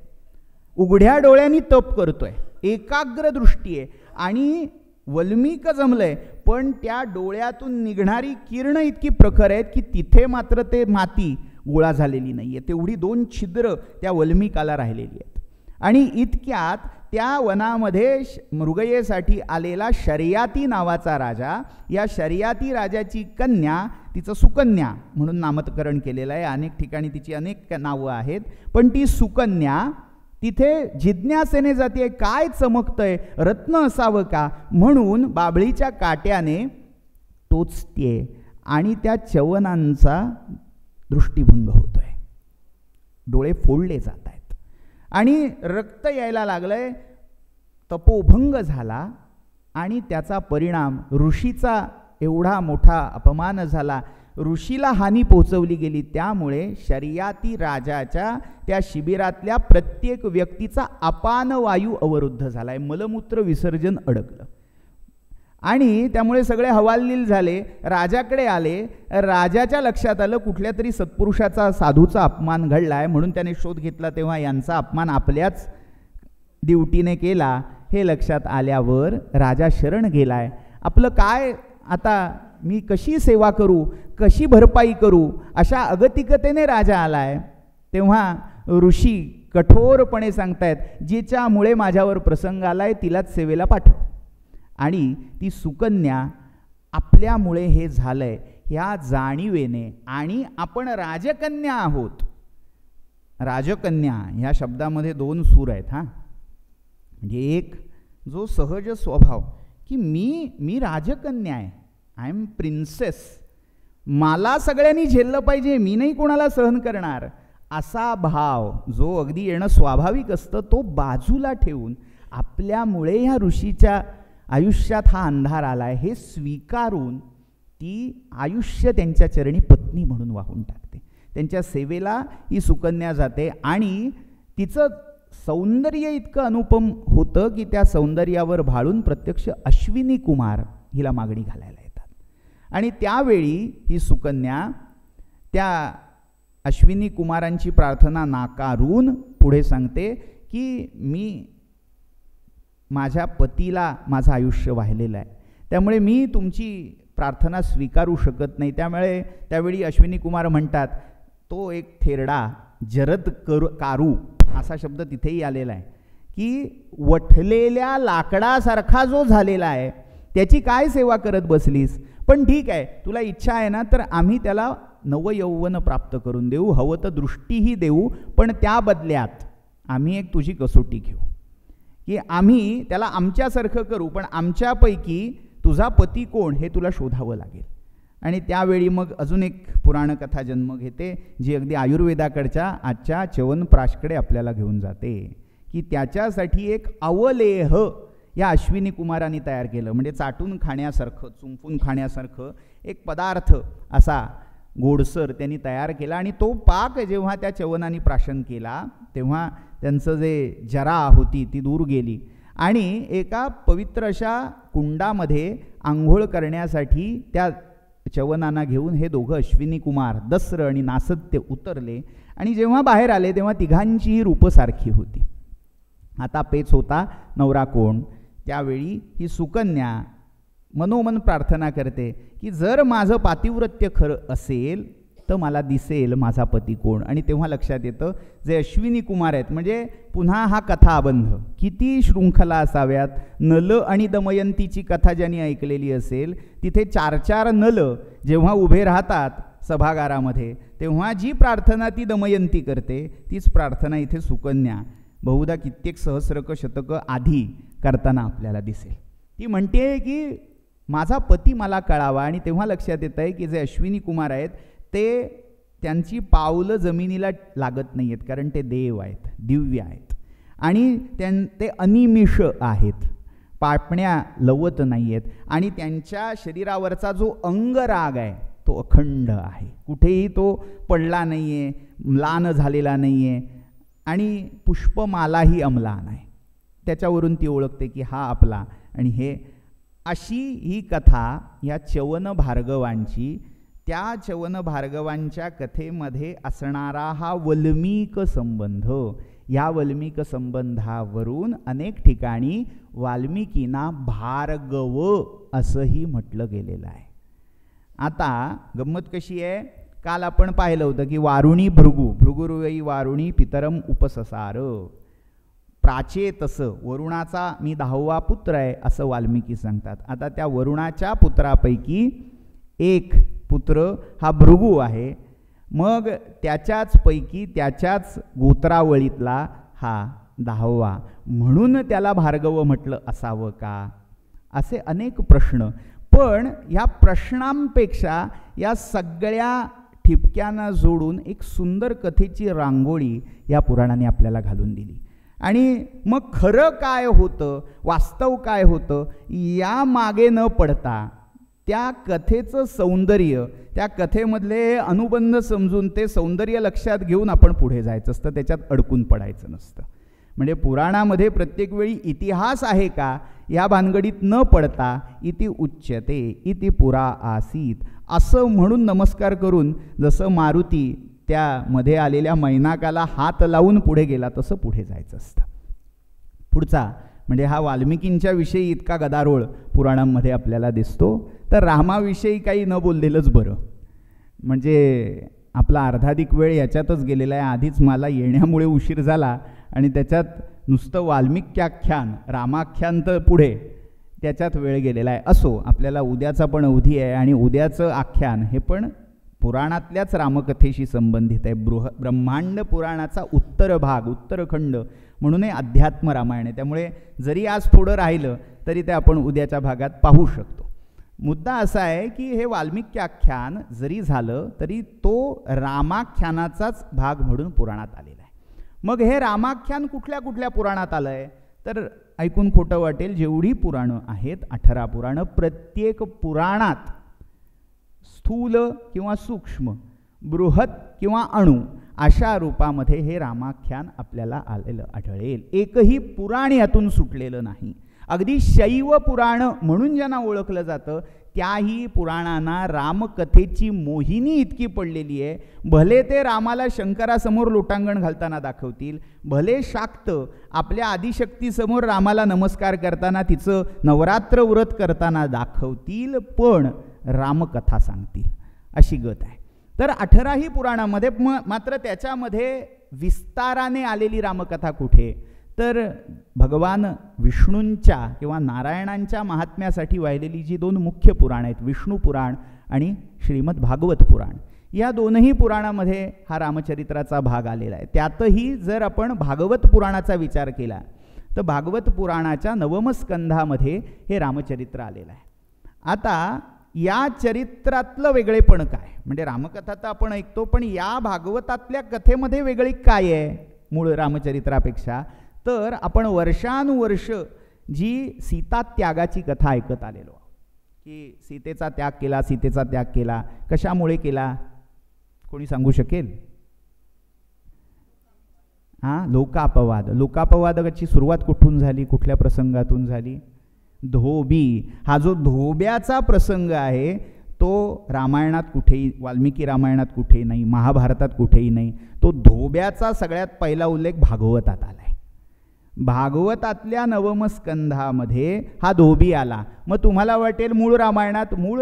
उघड्या डोळ्यांनी तप करतोय, एकाग्र दृष्टी आहे आणि वल्मीक जमलंय, पण त्या डोळ्यातून निघणारी किरण इतकी प्रखर आहेत की तिथे मात्र ते माती गोळा झालेली नाही आहे, तेवढी 2 छिद्र त्या वल्मीकाला राहिलेली आहेत. आणि इतक्यात त्या वनामध्ये मृगयेसाठी आलेला शर्याती नावाचा राजा, या शर्याती राजाची कन्या, तिचं सुकन्या म्हणून नामकरण केलेलं आहे, अनेक ठिकाणी तिची अनेक नावं आहेत, पण ती सुकन्या तिथे जिज्ञासेने जाते, काय चमकतंय, रत्न असावं का म्हणून बाभळीच्या काट्याने टोचते आणि त्या च्यवनांचा दृष्टिभंग होतोय, डोळे फोडले जात आहेत आणि रक्त यायला लागलंय, तपोभंग झाला आणि त्याचा परिणाम ऋषीचा एवढा मोठा अपमान झाला, ऋषीला हानी पोहोचवली गेली. त्यामुळे शर्याती राजाच्या त्या शिबिरातल्या प्रत्येक व्यक्तीचा अपान वायू अवरुद्ध झालाय, मलमूत्र विसर्जन अडकलं आणि त्यामुळे सगळे हवालदिल झाले, राजाकडे आले. राजाच्या लक्षात आलं कुठल्या तरी सत्पुरुषाचा, साधूचा अपमान घडलाय, म्हणून त्याने शोध घेतला, तेव्हा यांचा अपमान आपल्याच ड्युटीने केला हे लक्षात आल्यावर राजा शरण गेलाय. आपलं काय आता, मी कशी सेवा करू, कशी भरपाई करू, अशा अगतिकतेने राजा आलाय. तेव्हा ऋषी कठोरपणे सांगतायत, जिच्यामुळे माझ्यावर प्रसंग आलाय तिलाच सेवेला पाठव. आणि ती सुकन्या आपल्यामुळे हे झालंय ह्या जाणीवेने, आणि आपण राजकन्या आहोत. राजकन्या ह्या शब्दामध्ये 2 सूर आहेत हा, म्हणजे एक जो सहज स्वभाव की मी राजकन्या आहे, आय एम प्रिन्सेस, मला सगळ्यांनी झेललं पाहिजे, मी नाही कोणाला सहन करणार, असा भाव जो अगदी येणं स्वाभाविक असतं तो बाजूला ठेवून आपल्यामुळे ह्या ऋषीच्या आयुष्यात हा अंधार आलाय हे स्वीकारून ती आयुष्य त्यांच्या चरणी पत्नी म्हणून वाहून टाकते. त्यांच्या सेवेला ही सुकन्या जाते आणि तिचं सौंदर्य इतकं अनुपम होतं की त्या सौंदर्यावर भाळून प्रत्यक्ष अश्विनी कुमार हिला मागणी घालायला येतात. आणि त्यावेळी ही सुकन्या त्या अश्विनी कुमारांची प्रार्थना नाकारून पुढे सांगते की मी माझ्या पतीला माझं आयुष्य वाहिलेलं आहे, त्यामुळे मी तुमची प्रार्थना स्वीकारू शकत नाही. त्यावेळी अश्विनी कुमार म्हणतात, तो एक थेरडा जरद कारू असा शब्द तिथेही आलेला आहे की वठलेल्या लाकडासारखा जो झालेला आहे त्याची काय सेवा करत बसलीस, पण ठीक आहे तुला इच्छा आहे ना तर आम्ही त्याला नवयौवन प्राप्त करून देऊ, हवं तर दृष्टीही देऊ, पण त्या बदल्यात आम्ही एक तुझी कसोटी घेऊ की आम्ही त्याला आमच्यासारखं करू, पण आमच्यापैकी तुझा पती कोण हे तुला शोधावं लागेल. आणि त्यावेळी मग अजून एक पुराणकथा जन्म घेते जी अगदी आयुर्वेदाकडच्या आजच्या च्यवनप्राशकडे आपल्याला घेऊन जाते की त्याच्यासाठी एक अवलेह या अश्विनी कुमारांनी तयार केलं, म्हणजे चाटून खाण्यासारखं, चुंपून खाण्यासारखं एक पदार्थ असा गोडसर त्यांनी तयार केला. आणि तो पाक जेव्हा त्या च्यवनांनी प्राशन केला तेव्हा त्यांचं जे जरा होती ती दूर गेली आणि एका पवित्र अशा कुंडामध्ये आंघोळ करण्यासाठी त्या च्यवनांना घेऊन हे दोघं अश्विनी कुमार दस्र आणि नासत्य उतरले. आणि जेव्हा बाहेर आले तेव्हा तिघांचीही रूपं सारखी होती. आता पेच होता नवरा कोण. त्यावेळी ही सुकन्या मनोमन प्रार्थना करते की जर माझं पातिव्रत्य खरं असेल तर मला दिसेल माझा पती कोण. आणि तेव्हा लक्षात येतं जे अश्विनी कुमार आहेत, म्हणजे पुन्हा हा कथाबंध किती शृंखला असाव्यात. नल आणि दमयंतीची कथा ज्यांनी ऐकलेली असेल तिथे 4-4 नल जेव्हा उभे राहतात सभागारामध्ये तेव्हा जी प्रार्थना ती दमयंती करते तीच प्रार्थना इथे सुकन्या बहुधा कित्येक सहस्रक शतक आधी करताना आपल्याला दिसेल. ती म्हणते की माझा पती मला कळावा. आणि तेव्हा लक्षात येत आहे की जे अश्विनी कुमार आहेत ते त्यांची पावलं जमिनीला लागत नाही आहेत, कारण ते देव आहेत, दिव्य आहेत आणि ते अनिमिष आहेत, पापण्या लवत नाही आहेत. आणि त्यांच्या शरीरावरचा जो अंगराग आहे तो अखंड आहे, कुठेही तो पडला नाही आहे, म्लान झालेला नाही आहे आणि पुष्पमालाही अम्लान आहे. त्याच्यावरून ती ओळखते की हा आपला. आणि हे अशी ही कथा या च्यवन भार्गवांची, त्या च्यवन भार्गवांच्या कथेमध्ये असणारा हा वल्मीक संबंध, या वल्मीक संबंधावरून अनेक ठिकाणी वाल्मिकींना भार्गव असंही म्हटलं गेलेलं आहे. आता गंमत कशी आहे, काल आपण पाहिलं होतं की वारुणी भृगुरुवई वारुणी पितरम उपससार, प्राचेतस, वरुणाचा मी 10वा पुत्र आहे असं वाल्मिकी सांगतात. आता त्या वरुणाच्या पुत्रापैकी एक पुत्र हा भृगू आहे, मग त्याच्याच पैकी त्याच्याच गोत्रावळीतला हा 10वा, म्हणून त्याला भार्गव म्हटलं असावं का, असे अनेक प्रश्न. पण या प्रश्नांपेक्षा या सगळ्या ठिपक्यांना जोडून एक सुंदर कथेची रांगोळी या पुराणाने आपल्याला घालून दिली. आणि मग खरं काय होतं, वास्तव काय होतं, या मागे न पडता त्या कथेचं सौंदर्य, त्या कथेमधले अनुबंध समजून ते सौंदर्य लक्षात घेऊन आपण पुढे जायचं असतं, त्याच्यात अडकून पडायचं नसतं. म्हणजे पुराणामध्ये प्रत्येक वेळी इतिहास आहे का या भानगडीत न पडता इति उच्यते इति पुरा आसीत असं म्हणून नमस्कार करून, जसं मारुती त्यामध्ये आलेल्या मैनाकाला हात लावून पुढे गेला तसं पुढे जायचं असतं. पुढचा म्हणजे हा वाल्मिकींच्या विषयी इतका गदारोळ पुराणांमध्ये आपल्याला दिसतो, तर रामाविषयी काही न बोललेलंच बरं. म्हणजे आपला अर्धाधिक वेळ याच्यातच गेलेला आहे. आधीच मला येण्यामुळे उशीर झाला आणि त्याच्यात नुसतं वाल्मिक्याख्यान, रामाख्यान तर पुढे त्याच्यात वेळ गेलेला आहे. असो, आपल्याला उद्याचा पण अवधी आहे आणि उद्याचं आख्यान हे पण पुराणातल्याच रामकथेशी संबंधित आहे. ब्रह्मांड पुराणाचा उत्तर भाग, उत्तरखंड म्हणून हे अध्यात्म रामायण आहे. त्यामुळे जरी आज थोडं राहिलं तरी ते आपण उद्याच्या भागात पाहू शकतो. मुद्दा असा आहे की हे वाल्मिक्याख्यान जरी झालं तरी तो रामाख्यानाचाच भाग म्हणून पुराणात आलेला आहे. मग हे रामाख्यान कुठल्या कुठल्या पुराणात आलं आहे तर ऐकून खोटं वाटेल, जेवढी पुराणं आहेत 18 पुराणं, प्रत्येक पुराणात स्थूल किंवा सूक्ष्म, बृहत किंवा अणु अशा रूपामध्ये हे रामाख्यान आपल्याला आलेलं आढळेल. एकही पुराण यातून सुटलेलं नाही. अगदी शैव पुराण म्हणून ज्यांना ओळखलं जातं त्याही पुराणांना रामकथेची मोहिनी इतकी पडलेली आहे. भले ते रामाला शंकरासमोर लोटांगण घालताना दाखवतील, भले शाक्त आपल्या आदिशक्तीसमोर रामाला नमस्कार करताना, तिचं नवरात्र व्रत करताना दाखवतील, पण रामकथा सांगतील अशी गत आहे. तर 18ही पुराणामध्ये मात्र त्याच्यामध्ये विस्ताराने आलेली रामकथा कुठे तर भगवान विष्णूंच्या किंवा नारायणांच्या महात्म्यासाठी वाहिलेली जी 2 मुख्य पुराण आहेत, विष्णू पुराण आणि श्रीमद भागवत पुराण, या दोनही पुराणामध्ये हा रामचरित्राचा भाग आलेला आहे. त्यातही जर आपण भागवत पुराणाचा विचार केला तर भागवत पुराणाच्या 9व स्कंधामध्ये हे रामचरित्र आलेलं आहे. आता या चरित्रातलं वेगळेपण काय, म्हणजे रामकथा तर आपण ऐकतो, पण या भागवतातल्या कथेमध्ये वेगळी काय आहे मूळ रामचरित्रापेक्षा, तर आपण वर्षानुवर्ष जी सीता त्यागाची कथा ऐकत आलेलो की सीतेचा त्याग केला, सीतेचा त्याग केला, कशामुळे केला कोणी सांगू शकेल? लोकापवाद. लोकापवादाची सुरुवात कुठून झाली, कुठल्या प्रसंगातून झाली? धोबी. हा जो धोब्याचा प्रसंग आहे तो रामायणात कुठेही, वाल्मिकी रामायणात कुठेही नाही, महाभारतात कुठेही नाही. तो धोब्याचा सगळ्यात पहिला उल्लेख भागवतात आला आहे. भागवतातल्या 9व स्कंधामध्ये हा धोबी आला. मग तुम्हाला वाटेल मूळ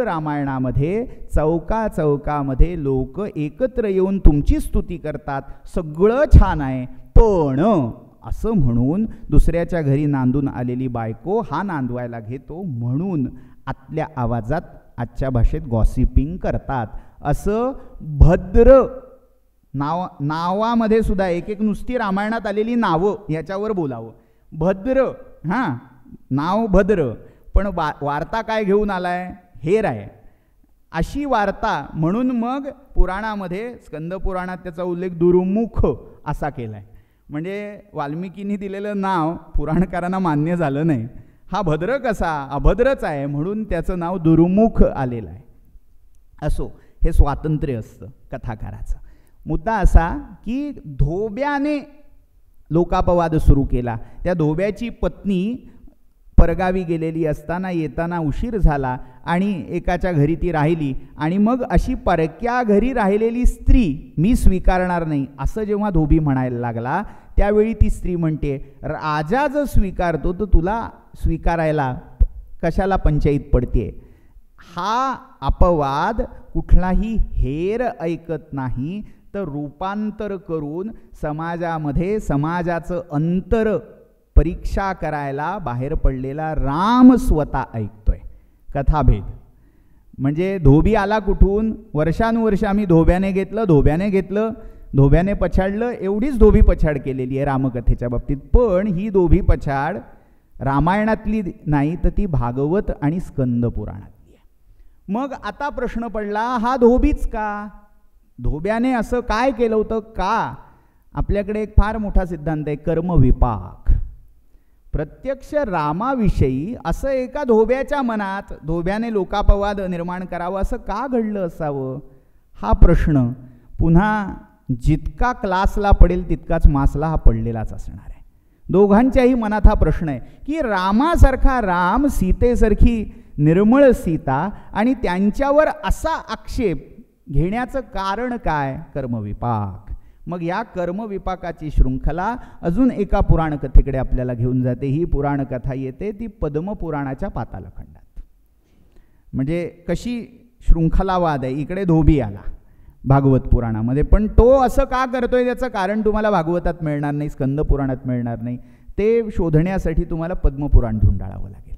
रामायणामध्ये चौका चौकामध्ये लोक एकत्र येऊन तुमची स्तुती करतात, सगळं छान आहे, पण असं म्हणून दुसऱ्याच्या घरी नांदून आलेली बायको हा नांदवायला घेतो म्हणून आतल्या आवाजात आजच्या भाषेत गॉसिपिंग करतात. असं भद्र नावामध्ये सुद्धा एक नुसती रामायणात आलेली नावं याच्यावर बोलावं. भद्र, नाव भद्र, पण वार्ता काय घेऊन आलाय? हेर आहे. अशी वार्ता म्हणून मग पुराणामध्ये, स्कंद पुराणात त्याचा उल्लेख दुर्मुख असा केलाय. म्हणजे वाल्मिकींनी दिलेलं नाव पुराणकारांना मान्य झालं नाही. हा भद्र कसा? अभद्रच आहे म्हणून त्याचं नाव दुर्मुख आलेलं आहे. असो, हे स्वातंत्र्य असतं कथाकाराचं. मुद्दा असा की धोब्याने लोकापवाद सुरू केला. त्या धोब्याची पत्नी परगावी गेलेली असताना येताना उशीर झाला आणि एकाच्या घरी ती राहिली आणि मग अशी परक्या घरी राहिलेली स्त्री मी स्वीकारणार नाही असं जेव्हा धोबी म्हणायला लागला त्यावेळी ती स्त्री म्हणते, राजा जर स्वीकारतो तर तुला स्वीकारायला कशाला पंचायत पडते. हा अपवाद कुठलाही हेर ऐकत नाही तर रूपांतर करून समाजामध्ये समाजाचं अंतर परीक्षा करायला बाहेर पडलेला राम स्वतः ऐकतोय. कथाभेद म्हणजे धोबी आला कुठून, वर्षानुवर्ष आम्ही धोब्याने घेतलं, धोब्याने पछाडलं, एवढीच धोबी पछाड केलेली आहे रामकथेच्या बाबतीत. पण ही धोबी पछाड रामायणातली नाही तर ती भागवत आणि स्कंद पुराणातली आहे. मग आता प्रश्न पडला, हा धोबीच का? धोब्याने असं काय केलं होतं का? आपल्याकडे एक फार मोठा सिद्धांत आहे, कर्मविपाक. प्रत्यक्ष रामाविषयी असं एका धोब्याच्या मनात धोब्याने लोकापवाद निर्माण करावा असं का घडलं असावं, हा प्रश्न पुन्हा जितका क्लासला पडेल तितकाच मासला हा पडलेलाच असणार आहे. दोघांच्याही मनात हा प्रश्न आहे की रामासारखा राम, सीतेसारखी निर्मळ सीता आणि त्यांच्यावर असा आक्षेप घेण्याचं कारण काय? कर्मविपाक. मग या कर्मविपाकाची शृंखला अजून एका पुराणकथेकडे आपल्याला घेऊन जाते. ही पुराणकथा येते ती पद्मपुराणाच्या पातालखंडात. म्हणजे कशी शृंखलावाद आहे, इकडे धोबी आला भागवत पुराणामध्ये, पण तो असं का करतोय त्याचं कारण तुम्हाला भागवतात मिळणार नाही, स्कंद पुराणात मिळणार नाही. ते शोधण्यासाठी तुम्हाला पद्मपुराण धुंडाळावं लागेल.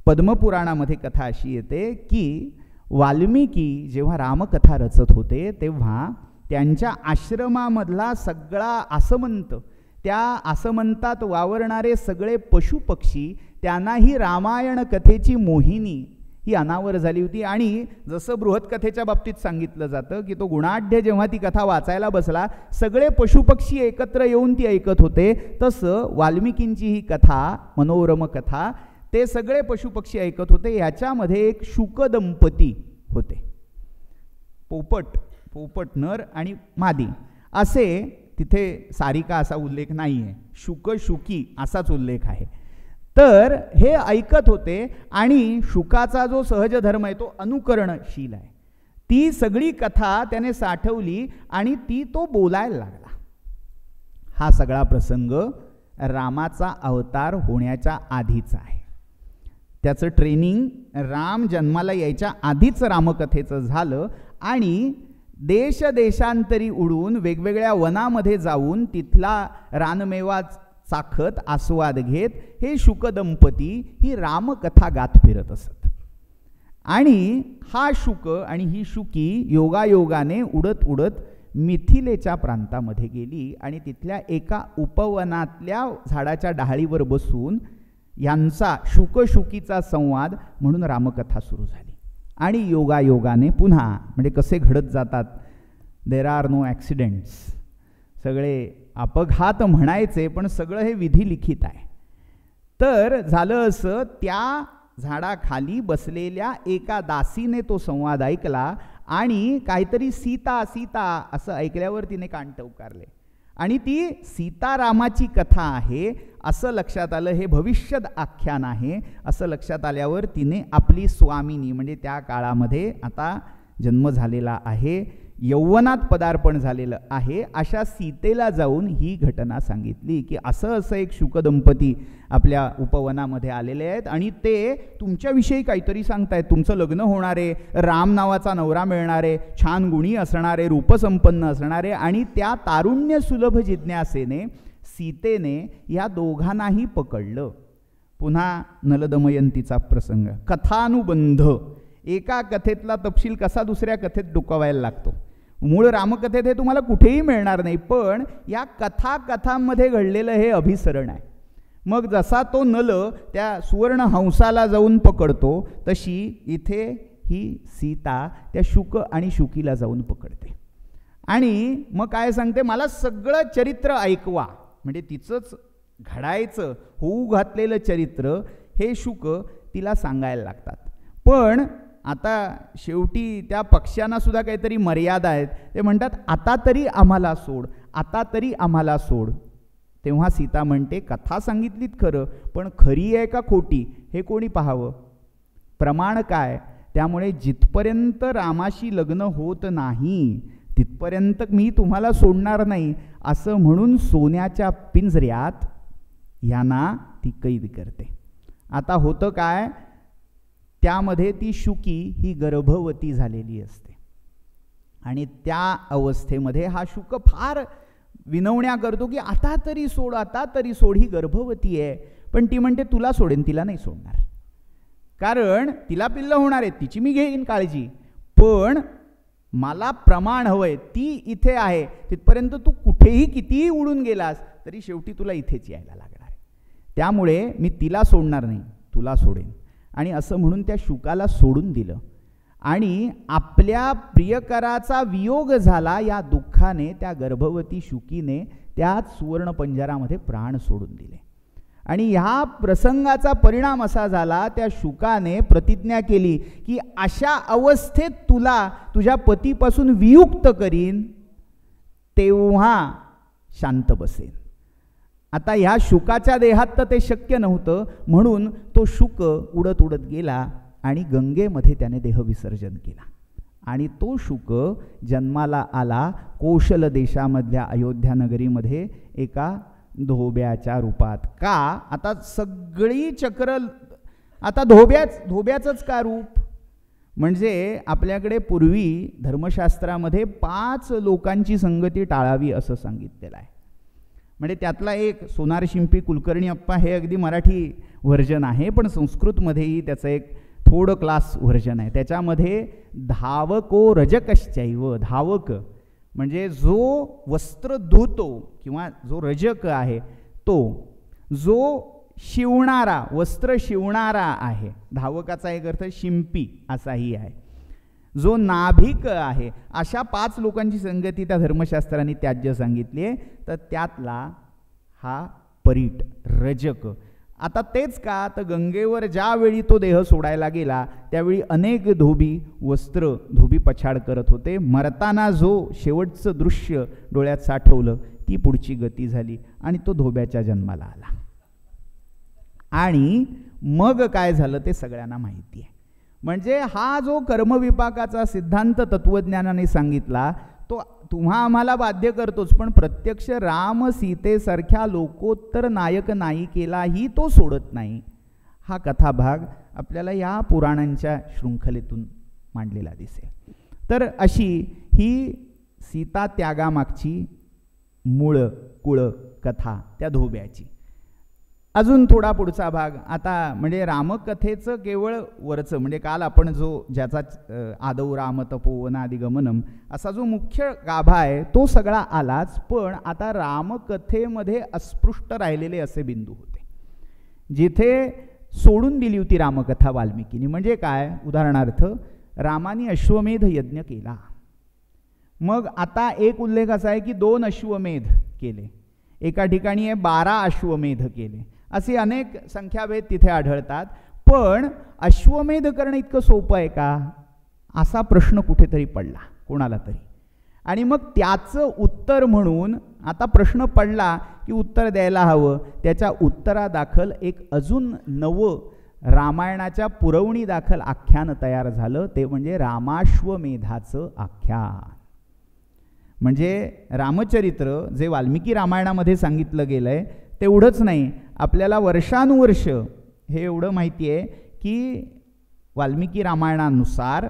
पद्मपुराणामध्ये कथा अशी येते की वाल्मिकी जेव्हा रामकथा रचत होते तेव्हा त्यांच्या आश्रमामधला सगळा आसमंत, त्या आसमंतात वावरणारे सगळे पशुपक्षी, त्यांनाही रामायण कथेची मोहिनी ही अनावर झाली होती. आणि जसं बृहत्कथेच्या बाबतीत सांगितलं जातं की तो गुणाढ्य जेव्हा ती कथा वाचायला बसला सगळे पशुपक्षी एकत्र येऊन ती ऐकत होते, तसं वाल्मिकींची ही कथा, मनोरम कथा, ते सगळे पशुपक्षी ऐकत होते. याच्यामध्ये एक शुक दंपती होते, पोपट नर आणि मादी असे. तिथे सारिका असा उल्लेख नाही आहे, शुक शुकी असाच उल्लेख आहे. तर हे ऐकत होते आणि शुकाचा जो सहज धर्म आहे तो अनुकरणशील आहे. ती सगळी कथा त्याने साठवली आणि ती तो बोलायला लागला. हा सगळा प्रसंग रामाचा अवतार होण्याच्या आधीचा आहे. त्याचं ट्रेनिंग राम जन्माला यायच्या आधीच रामकथेचं झालं आणि देशदेशांतरी उडून वेगवेगळ्या वनामध्ये जाऊन तिथला रानमेवा चाखत आस्वाद घेत हे शुकदंपती ही रामकथा गात फिरत असत. आणि हा शुक आणि ही शुकी योगायोगाने उडत उडत मिथिलेच्या प्रांतामध्ये गेली आणि तिथल्या एका उपवनातल्या झाडाच्या डहाळीवर बसून यांचा शुकशुकीचा संवाद म्हणून रामकथा सुरू झाली. आणि योगायोगाने पुन्हा म्हणजे कसे घडत जातात, देर आर नो ॲक्सिडेंट्स, सगळे अपघात म्हणायचे पण सगळं हे विधी लिखित आहे. तर झालं असं, त्या झाडाखाली बसलेल्या एका दासीने तो संवाद ऐकला आणि काहीतरी सीता सीता असं ऐकल्यावर तिने कान टवकारले आणि ती सीतारामाची कथा आहे असं लक्षात आलं. हे भविष्यद आख्यान आहे असं लक्षात आल्यावर तिने आपली स्वामिनी म्हणजे त्या काळामध्ये आता जन्म झालेला आहे, यौवनात पदार्पण झालेलं आहे, अशा सीतेला जाऊन ही घटना सांगितली की असं असं एक शुकदंपती आपल्या उपवनामध्ये आलेले आहेत आणि ते तुमच्याविषयी काहीतरी सांगतायत. तुमचं लग्न होणारे, राम नावाचा नवरा मिळणारे, छान गुणी असणारे, रूपसंपन्न असणारे. आणि त्या तारुण्य सुलभ जिज्ञासेने सीतेने या दोघांनाही पकडलं. पुन्हा नलदमयंतीचा प्रसंग, कथानुबंध. एका कथेतला तपशील कसा दुसऱ्या कथेत डोकावायला लागतो. मूळ रामकथेत हे तुम्हाला कुठेही मिळणार नाही, पण या कथांमध्ये घडलेलं हे अभिसरण आहे. मग जसा तो नल त्या सुवर्ण हंसाला जाऊन पकडतो तशी इथे ही सीता त्या शुक आणि शुकीला जाऊन पकडते आणि मग काय सांगते, मला सगळं चरित्र ऐकवा. म्हणजे तिचंच घडायचं होऊ घातलेलं चरित्र हे शुक तिला सांगायला लागतात. पण आता शेवटी त्या पक्ष्यांना सुद्धा काहीतरी मर्यादा आहेत. ते म्हणतात आता तरी आम्हाला सोड, आता तरी आम्हाला सोड. तेव्हा सीता म्हणते कथा सांगितलीत खरं, पण खरी आहे का खोटी हे कोणी पाहावं, प्रमाण काय. त्यामुळे जिथपर्यंत रामाशी लग्न होत नाही तिथपर्यंत मी तुम्हाला सोडणार नाही असं म्हणून सोन्याच्या पिंजऱ्यात यांना ती कैद करते. आता होतं काय, त्यामध्ये ती शुकी ही गर्भवती झालेली असते आणि त्या अवस्थेमध्ये हा शुक फार विनवण्या करतो की आता तरी सोड, आता तरी सोड. ही गर्भवती आहे, पण ती म्हणते तुला सोडेन, तिला नाही सोडणार, कारण तिला पिल्लं होणार आहेत, तिची मी घेईन काळजी, पण मला प्रमाण हवंय. ती इथे आहे तिथपर्यंत तू कुठेही कितीही उडून गेलास तरी शेवटी तुला इथेच यायला लागणार आहे. त्यामुळे मी तिला सोडणार नाही, तुला सोडेन. आणि असं म्हणून त्या शुकाला सोडून दिलं आणि आपल्या प्रियकराचा वियोग झाला या दुःखाने त्या गर्भवती शुकीने त्याच सुवर्णपंजरामध्ये प्राण सोडून दिले. आणि ह्या प्रसंगाचा परिणाम असा झाला, त्या शुकाने प्रतिज्ञा केली की अशा अवस्थेत तुला तुझ्या पतीपासून वियुक्त करीन तेव्हा शांत बसेन. आता ह्या शुकाच्या देहात तर ते शक्य नव्हतं, म्हणून तो शुक उडत उडत गेला आणि गंगेमध्ये त्याने देहविसर्जन केला. आणि तो शुक जन्माला आला कोशल देशामधल्या अयोध्या नगरीमध्ये एका धोब्याच्या रूपात. का, आता सगळी चक्र आता धोब्याचंच का रूप, म्हणजे आपल्याकडे पूर्वी धर्मशास्त्रामध्ये 5 लोकांची संगती टाळावी असं सांगितलेलं आहे. म्हणजे त्यातला एक सोनार शिंपी कुलकर्णी अप्पा हे अगदी मराठी व्हर्जन आहे, पण संस्कृतमध्येही त्याचं एक थोडं क्लास व्हर्जन आहे. त्याच्यामध्ये धावको रजकश्चैव, धावक म्हणजे जो वस्त्र धुतो किंवा जो रजक आहे तो, जो शिवणारा वस्त्र शिवणारा आहे, धावकाचा एक अर्थ शिंपी असाही आहे, जो नाभिक आहे, अशा 5 लोकांची संगती त्या धर्मशास्त्रांनी त्याज्य सांगितली आहे. तर त्यातला हा परीट रजक. आता तेच का, तर गंगेवर ज्यावेळी तो देह सोडायला गेला त्यावेळी अनेक धोबी पछाड करत होते. मरताना जो शेवटचं दृश्य डोळ्यात साठवलं ती पुढची गती झाली आणि तो धोब्याच्या जन्माला आला. आणि मग काय झालं ते सगळ्यांना माहिती आहे. म्हणजे हा जो कर्मविपाकाचा सिद्धांत तत्वज्ञानाने सांगितला तो तुम्हा आम्हाला बाध्य करतोच, पण प्रत्यक्ष राम सीतेसारख्या लोकोत्तर नायक नायिकेलाही तो सोडत नाही. हा कथाभाग आपल्याला या पुराणांच्या शृंखलेतून मांडलेला दिसेल. तर अशी ही सीता त्यागामागची मूळ कुळ कथा त्या धोब्याची. अजून थोडा पुढचा भाग आता म्हणजे रामकथेचं केवळ वरचं म्हणजे काल आपण ज्याचा आदौ राम तपोवनादिगमनम असा जो मुख्य गाभा आहे तो सगळा आलाच, पण आता रामकथेमध्ये अस्पृष्ट राहिलेले असे बिंदू होते जिथे सोडून दिली होती रामकथा वाल्मिकीनी. म्हणजे काय, उदाहरणार्थ रामाने अश्वमेध यज्ञ केला, मग आता एक उल्लेख असा आहे की 2 अश्वमेध केले, एका ठिकाणी आहे 12 अश्वमेध केले, असे अनेक संख्याभेद तिथे आढळतात. पण अश्वमेध करणं इतकं सोपं आहे का असा प्रश्न कुठेतरी पडला कोणाला तरी. आणि मग त्याचं उत्तर म्हणून आता प्रश्न पडला की उत्तर द्यायला हवं. त्याच्या उत्तरादाखल एक अजून नवं रामायणाच्या पुरवणी दाखल आख्यान तयार झालं, ते म्हणजे रामाश्वमेधाचं आख्यान. म्हणजे रामचरित्र जे वाल्मिकी रामायणामध्ये सांगितलं गेलंय तेवढंच नाही, आपल्याला वर्षानुवर्ष हे एवढं माहिती आहे की वाल्मिकी रामायणानुसार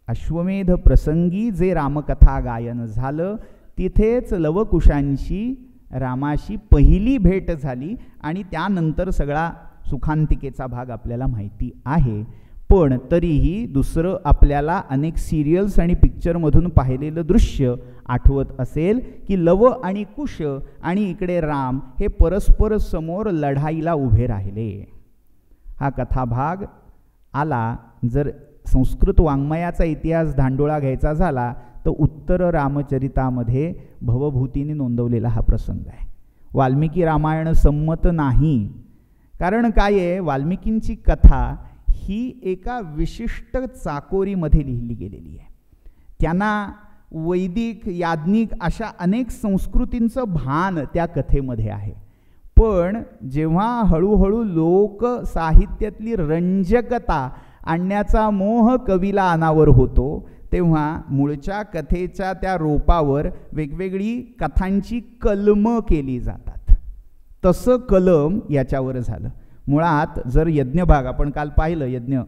अश्वमेध प्रसंगी जे रामकथा गायन झालं तिथेच लवकुशांशी रामाशी पहिली भेट झाली आणि त्यानंतर सगळा सुखांतिकेचा भाग आपल्याला माहिती आहे. पण तरीही दुसरं आपल्याला अनेक सिरियल्स आणि पिक्चरमधून पाहिलेलं दृश्य आठवत असेल की लव आणि कुश आणि इकडे राम हे परस्पर समोर लढाईला उभे राहिले. हा कथाभाग आला, जर संस्कृत वाङ्मयाचा इतिहास धांडोळा घ्यायचा झाला तर उत्तर रामचरितामध्ये भवभूतीने नोंदवलेला हा प्रसंग आहे. वाल्मिकी रामायण संमत नाही, कारण काय आहे, वाल्मिकींची कथा ही एका विशिष्ट चाकोरीमध्ये लिहिली गेलेली आहे. त्यांना वैदिक याज्ञिक अशा अनेक संस्कृतींचं भान त्या कथेमध्ये आहे. पण जेव्हा हळूहळू लोक साहित्यातली रंजकता आणण्याचा मोह कवीला अनावर होतो तेव्हा मूळच्या कथेच्या त्या रोपावर वेगवेगळी कथांची कलमं केली जातात. तसं कलम याच्यावर झालं. मुळात जर यज्ञभाग आपण काल पाहिलं, यज्ञ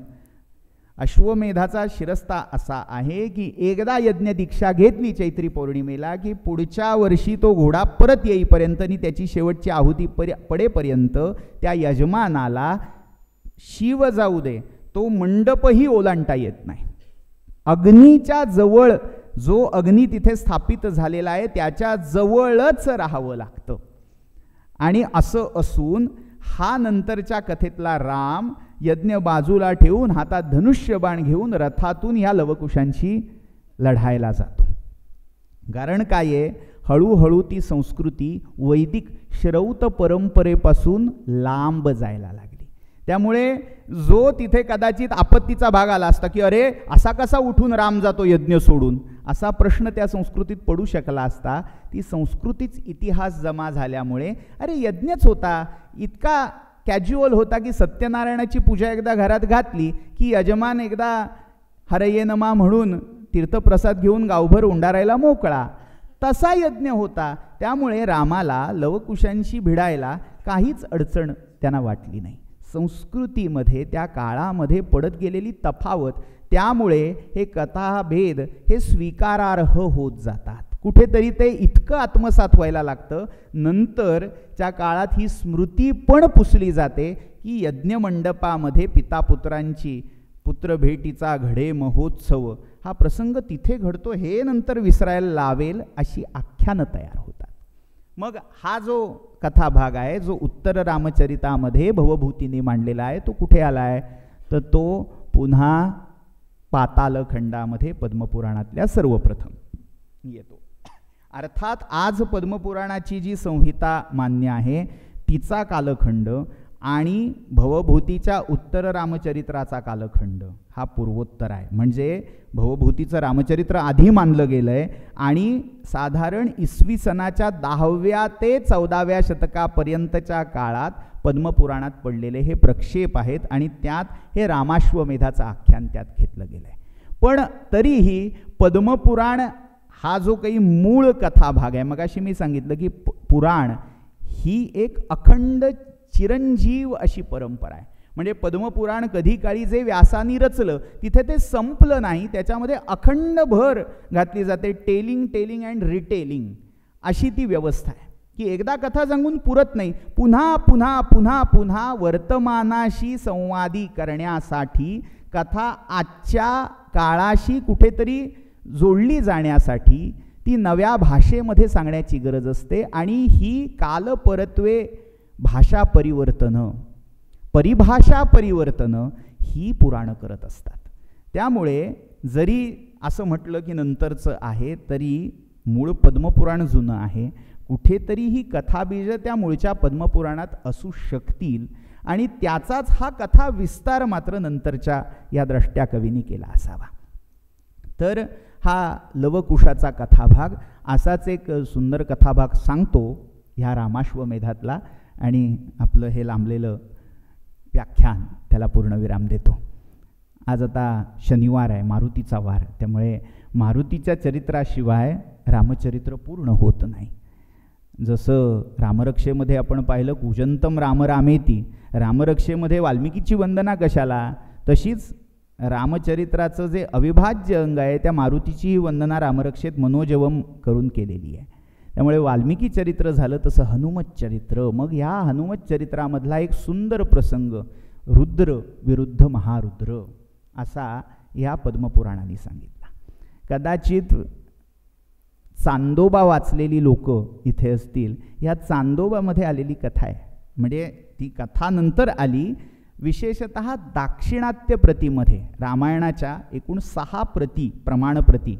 अश्वमेधाचा शिरस्ता असा आहे की एकदा यज्ञ दीक्षा घेतली चैत्री पौर्णिमेला की पुढच्या वर्षी तो घोडा परत येईपर्यंत आणि त्याची शेवटची आहुती पडेपर्यंत त्या यजमानाला शिव जाऊ दे तो मंडपही ओलांडता येत नाही. अग्नीच्या जवळ जो अग्नी तिथे स्थापित झालेला आहे त्याच्या जवळच राहावं लागतं. आणि असं असून हा नंतरच्या कथेतला राम यज्ञ बाजूला ठेवून हातात धनुष्यबाण घेऊन रथातून ह्या लवकुशांशी लढायला जातो. कारण काय आहे, हळूहळू ती संस्कृती वैदिक श्रौत परंपरेपासून लांब जायला लागली. त्यामुळे जो तिथे कदाचित आपत्तीचा भाग आला असता की अरे असा कसा उठून राम जातो यज्ञ सोडून, असा प्रश्न त्या संस्कृतीत पडू शकला असता. ती संस्कृतीच इतिहास जमा झाल्यामुळे अरे यज्ञच होता, इतका कॅज्युअल होता की सत्यनारायणाची पूजा एकदा घरात घातली की यजमान एकदा हरये नमा म्हणून तीर्थप्रसाद घेऊन गावभर उंडारायला मोकळा, तसा यज्ञ होता. त्यामुळे रामाला लवकुशांशी भिडायला काहीच अडचण त्यांना वाटली नाही. संस्कृतीमध्ये त्या काळामध्ये पडत गेलेली तफावत, त्यामुळे हे कथाभेद हे स्वीकारार्ह होत जातात. कुठेतरी ते इतकं आत्मसात व्हायला लागतं. नंतरच्या काळात ही स्मृती पण पुसली जाते की यज्ञमंडपामध्ये पितापुत्रांची पुत्रभेटीचा घडे महोत्सव हा प्रसंग तिथे घडतो हे नंतर विसरायला लावेल अशी आख्यानं तयार होतात. मग हा जो कथाभाग आहे जो उत्तर रामचरितामध्ये भवभूतीने मांडलेला आहे तो कुठे आला आहे, तर तो पुन्हा पातालखंडामध्ये पद्मपुराणातल्या सर्वप्रथम येतो. अर्थात आज पद्मपुराणाची जी संहिता मान्य आहे तिचा कालखंड आणि भवभूतीच्या उत्तर रामचरित्राचा कालखंड हा पूर्वोत्तर आहे. म्हणजे भवभूतीचं रामचरित्र आधी मानलं गेलं आहे आणि साधारण इसवी सनाच्या 10व्या ते 14व्या शतकापर्यंतच्या काळात पद्मपुराणात पडलेले हे प्रक्षेप आहेत आणि त्यात हे रामाश्वमेधाचं आख्यान त्यात घेतलं गेलं आहे. पण तरीही पद्मपुराण हा जो काही मूळ कथाभाग आहे, मगाशी मी सांगितलं की पुराण ही एक अखंड चिरंजीव अशी परंपरा आहे. म्हणजे पद्मपुराण कधी काळी जे व्यासानी रचलं तिथे ते संपलं नाही, त्याच्यामध्ये अखंड भर घातली जाते. टेलिंग अँड रिटेलिंग अशी ती व्यवस्था आहे की एकदा कथा सांगून पुरत नाही, पुन्हा पुन्हा पुन्हा पुन्हा वर्तमानाशी संवादी करण्यासाठी कथा आजच्या काळाशी कुठेतरी जोडली जाण्यासाठी ती नव्या भाषेमध्ये सांगण्याची गरज असते. आणि ही कालपरत्वे भाषा परिवर्तनं परिभाषा परिवर्तनं ही पुराणं करत असतात. त्यामुळे जरी असं म्हटलं की नंतरचं आहे तरी मूळ पद्मपुराण जुनं आहे. कुठेतरी ही कथाबीज त्या मूळच्या पद्मपुराणात असू शकतील आणि त्याचाच हा कथा विस्तार मात्र नंतरच्या या द्रष्ट्या कवींनी केला असावा. तर हा लवकुशाचा कथाभाग असाच एक सुंदर कथाभाग सांगतो ह्या रामाश्वमेधातला आणि आपलं हे लांबलेलं व्याख्यान त्याला पूर्णविराम देतो. आज आता शनिवार आहे, मारुतीचा वार, त्यामुळे मारुतीच्या चरित्राशिवाय रामचरित्र पूर्ण होत नाही. जसं रामरक्षेमध्ये आपण पाहिलं कूजंतम राम रामेती, रामरक्षेमध्ये वाल्मिकीची वंदना कशाला, तशीच रामचरित्राचं जे अविभाज्य अंग आहे त्या मारुतीचीही वंदना रामरक्षेत मनोजवम करून केलेली आहे. त्यामुळे वाल्मिकी चरित्र झालं तसं हनुमत चरित्र. मग ह्या हनुमत चरित्रामधला एक सुंदर प्रसंग रुद्र विरुद्ध महारुद्र असा ह्या पद्मपुराणाने सांगितला. कदाचित चांदोबा वाचलेली लोक इथे असतील. ह्या चांदोबामध्ये आलेली कथा आहे, म्हणजे ती कथा नंतर आली. विशेषतः दाक्षिणात्य प्रतीमध्ये रामायणाच्या एकूण 6 प्रती प्रमाणप्रती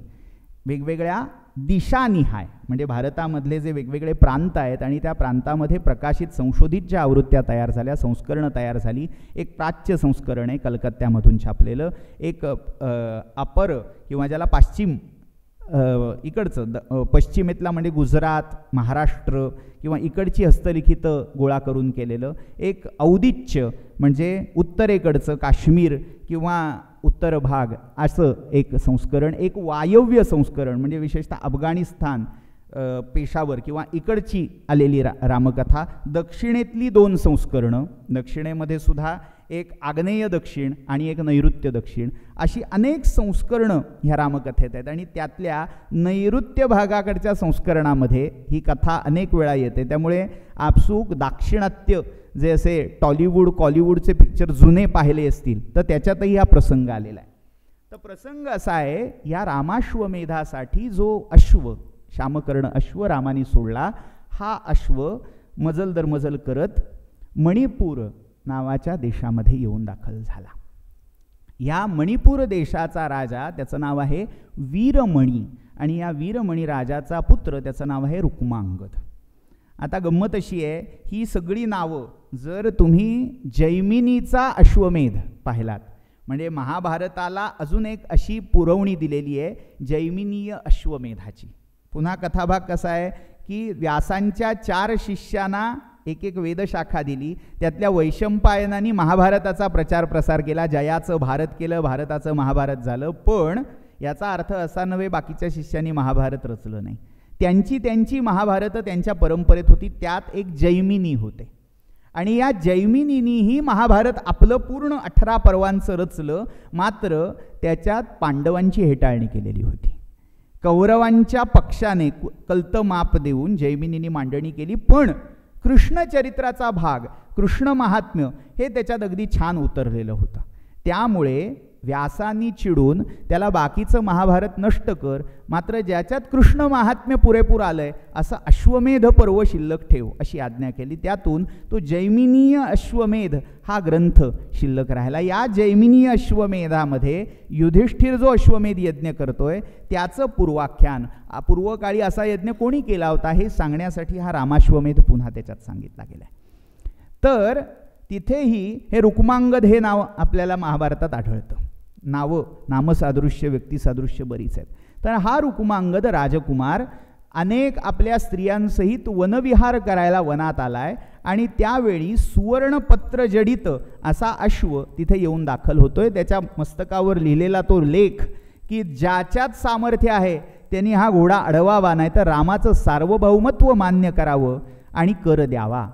वेगवेगळ्या दिशानिहाय म्हणजे भारतामधले जे वेगवेगळे प्रांत आहेत आणि त्या प्रांतामध्ये प्रकाशित संशोधित ज्या आवृत्त्या तयार झाल्या, संस्करणं तयार झाली, एक प्राच्य संस्करण आहे कलकत्त्यामधून छापलेलं, एक अपर किंवा ज्याला पाश्चिम इकडचं पश्चिमेतला म्हणजे गुजरात, महाराष्ट्र किंवा इकडची हस्तलिखितं गोळा करून केलेलं, एक औदिच्य म्हणजे उत्तरेकडचं काश्मीर किंवा उत्तर भाग असं एक संस्करण, एक वायव्य संस्करण म्हणजे विशेषतः अफगाणिस्तान, पेशावर किंवा इकडची आलेली रामकथा, दक्षिणेतली 2 संस्करणं, दक्षिणेमध्ये सुद्धा एक आग्नेय दक्षिण आणि एक नैऋत्य दक्षिण, अशी अनेक संस्करणं ह्या रामकथेत आहेत. आणि त्यातल्या नैऋत्य भागाकडच्या संस्करणामध्ये ही कथा अनेक वेळा येते. त्यामुळे आपसूक दाक्षिणात्य जे असे टॉलिवूड कॉलिवूडचे पिक्चर जुने पाहिले असतील तर त्याच्यातही हा प्रसंग आलेला आहे. तर प्रसंग असा आहे, या रामाश्वमेधासाठी जो अश्व, शामकर्ण अश्व रामाने सोडला, हा अश्व मजल दर मजल करत मणिपूर नावाच्या देशामध्ये येऊन दाखल झाला. या मणिपूर देशाचा राजा, त्याचं नाव आहे वीरमणी, आणि या वीरमणी राजाचा पुत्र, त्याचं नाव आहे रुक्मांगद. आता गंमत अशी आहे, ही सगळी नावं जर तुम्ही जैमिनीचा अश्वमेध पाहिलात, म्हणजे महाभारताला अजून एक अशी पुरवणी दिलेली आहे जैमिनीय अश्वमेधाची. पुन्हा कथाभाग कसा आहे की व्यासांच्या 4 शिष्यांना एक एक वेदशाखा दिली, त्यातल्या वैशंपायनांनी महाभारताचा प्रचार प्रसार केला, जयाचं भारत केलं, भारताचं महाभारत झालं. पण याचा अर्थ असा नव्हे बाकीच्या शिष्यांनी महाभारत रचलं नाही, त्यांची महाभारतं त्यांच्या परंपरेत होती, त्यात एक जैमिनी होते. आणि या जैमिनीनीही महाभारत आपलं पूर्ण 18 पर्वांचं रचलं, मात्र त्याच्यात पांडवांची हेटाळणी केलेली होती. कौरवांच्या पक्षाने कल्त माप देऊन जैमिनीनी मांडणी केली, पण कृष्णचरित्राचा भाग, कृष्ण महात्म्य हे त्याच्यात अगदी छान उतरलेलं होतं. त्यामुळे व्यासांनी चिडून त्याला बाकीचं महाभारत नष्ट कर, मात्र ज्याच्यात कृष्ण महात्म्य पुरेपूर आलंय असं अश्वमेध पर्व शिल्लक ठेव अशी आज्ञा केली. त्यातून तो जैमिनीय अश्वमेध हा ग्रंथ शिल्लक राहिला. या जैमिनीय अश्वमेधामध्ये युधिष्ठिर जो अश्वमेध यज्ञ करतोय त्याचं पूर्वाख्यान, पूर्वकाळी असा यज्ञ कोणी केला होता हे सांगण्यासाठी हा रामाश्वमेध पुन्हा त्याच्यात सांगितला गेला. तर तिथेही हे रुक्मांगद हे नाव आपल्याला महाभारतात आढळतं. नामसादृश्य व्यक्तिसादृश्य बरीच आहेत. तर हा रुक्मांगद राजकुमार अनेक आपल्या स्त्रियांसहित वनविहार करायला वनात आलाय, आणि त्यावेळी सुवर्णपत्र जडित असा अश्व तिथे येऊन दाखल होतोय. त्याच्या मस्तकावर लिहिलेला तो लेख की ज्याच्यात सामर्थ्य आहे त्यांनी हा घोडा अडवावा, नाही तर रामाचं सार्वभौमत्व मान्य करावं आणि कर द्यावा,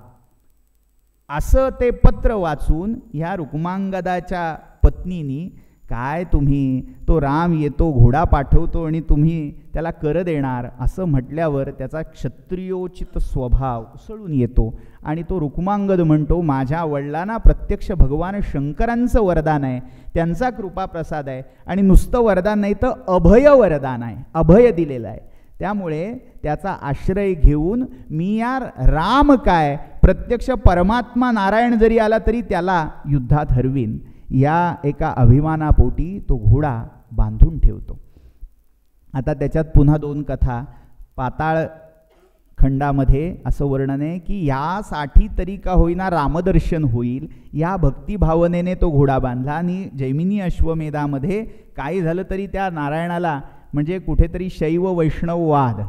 असं ते पत्र वाचून ह्या रुक्मांगदाच्या पत्नीनी, काय तुम्ही, तो राम येतो, घोडा पाठवतो आणि तुम्ही त्याला कर देणार असं म्हटल्यावर त्याचा क्षत्रियोचित स्वभाव उसळून येतो. आणि तो रुक्मांगद म्हणतो, माझ्या वडिलांना प्रत्यक्ष भगवान शंकरांचं वरदान आहे, त्यांचा कृपाप्रसाद आहे, आणि नुसतं वरदान नाही तर अभय वरदान आहे, अभय दिलेलं आहे. त्यामुळे त्याचा आश्रय घेऊन मी यार राम काय, प्रत्यक्ष परमात्मा नारायण जरी आला तरी त्याला युद्धात हरवीन, या एका अभिमानापोटी तो घोडा बांधून ठेवतो. आता त्याच्यात पुन्हा 2 कथा. पाताळ खंडामध्ये असं वर्णन आहे की यासाठी तरी का होईना रामदर्शन होईल या भक्तिभावनेने तो घोडा बांधला. आणि जैमिनी अश्वमेधामध्ये काही झालं तरी त्या नारायणाला म्हणजे कुठेतरी शैव वैष्णव वाद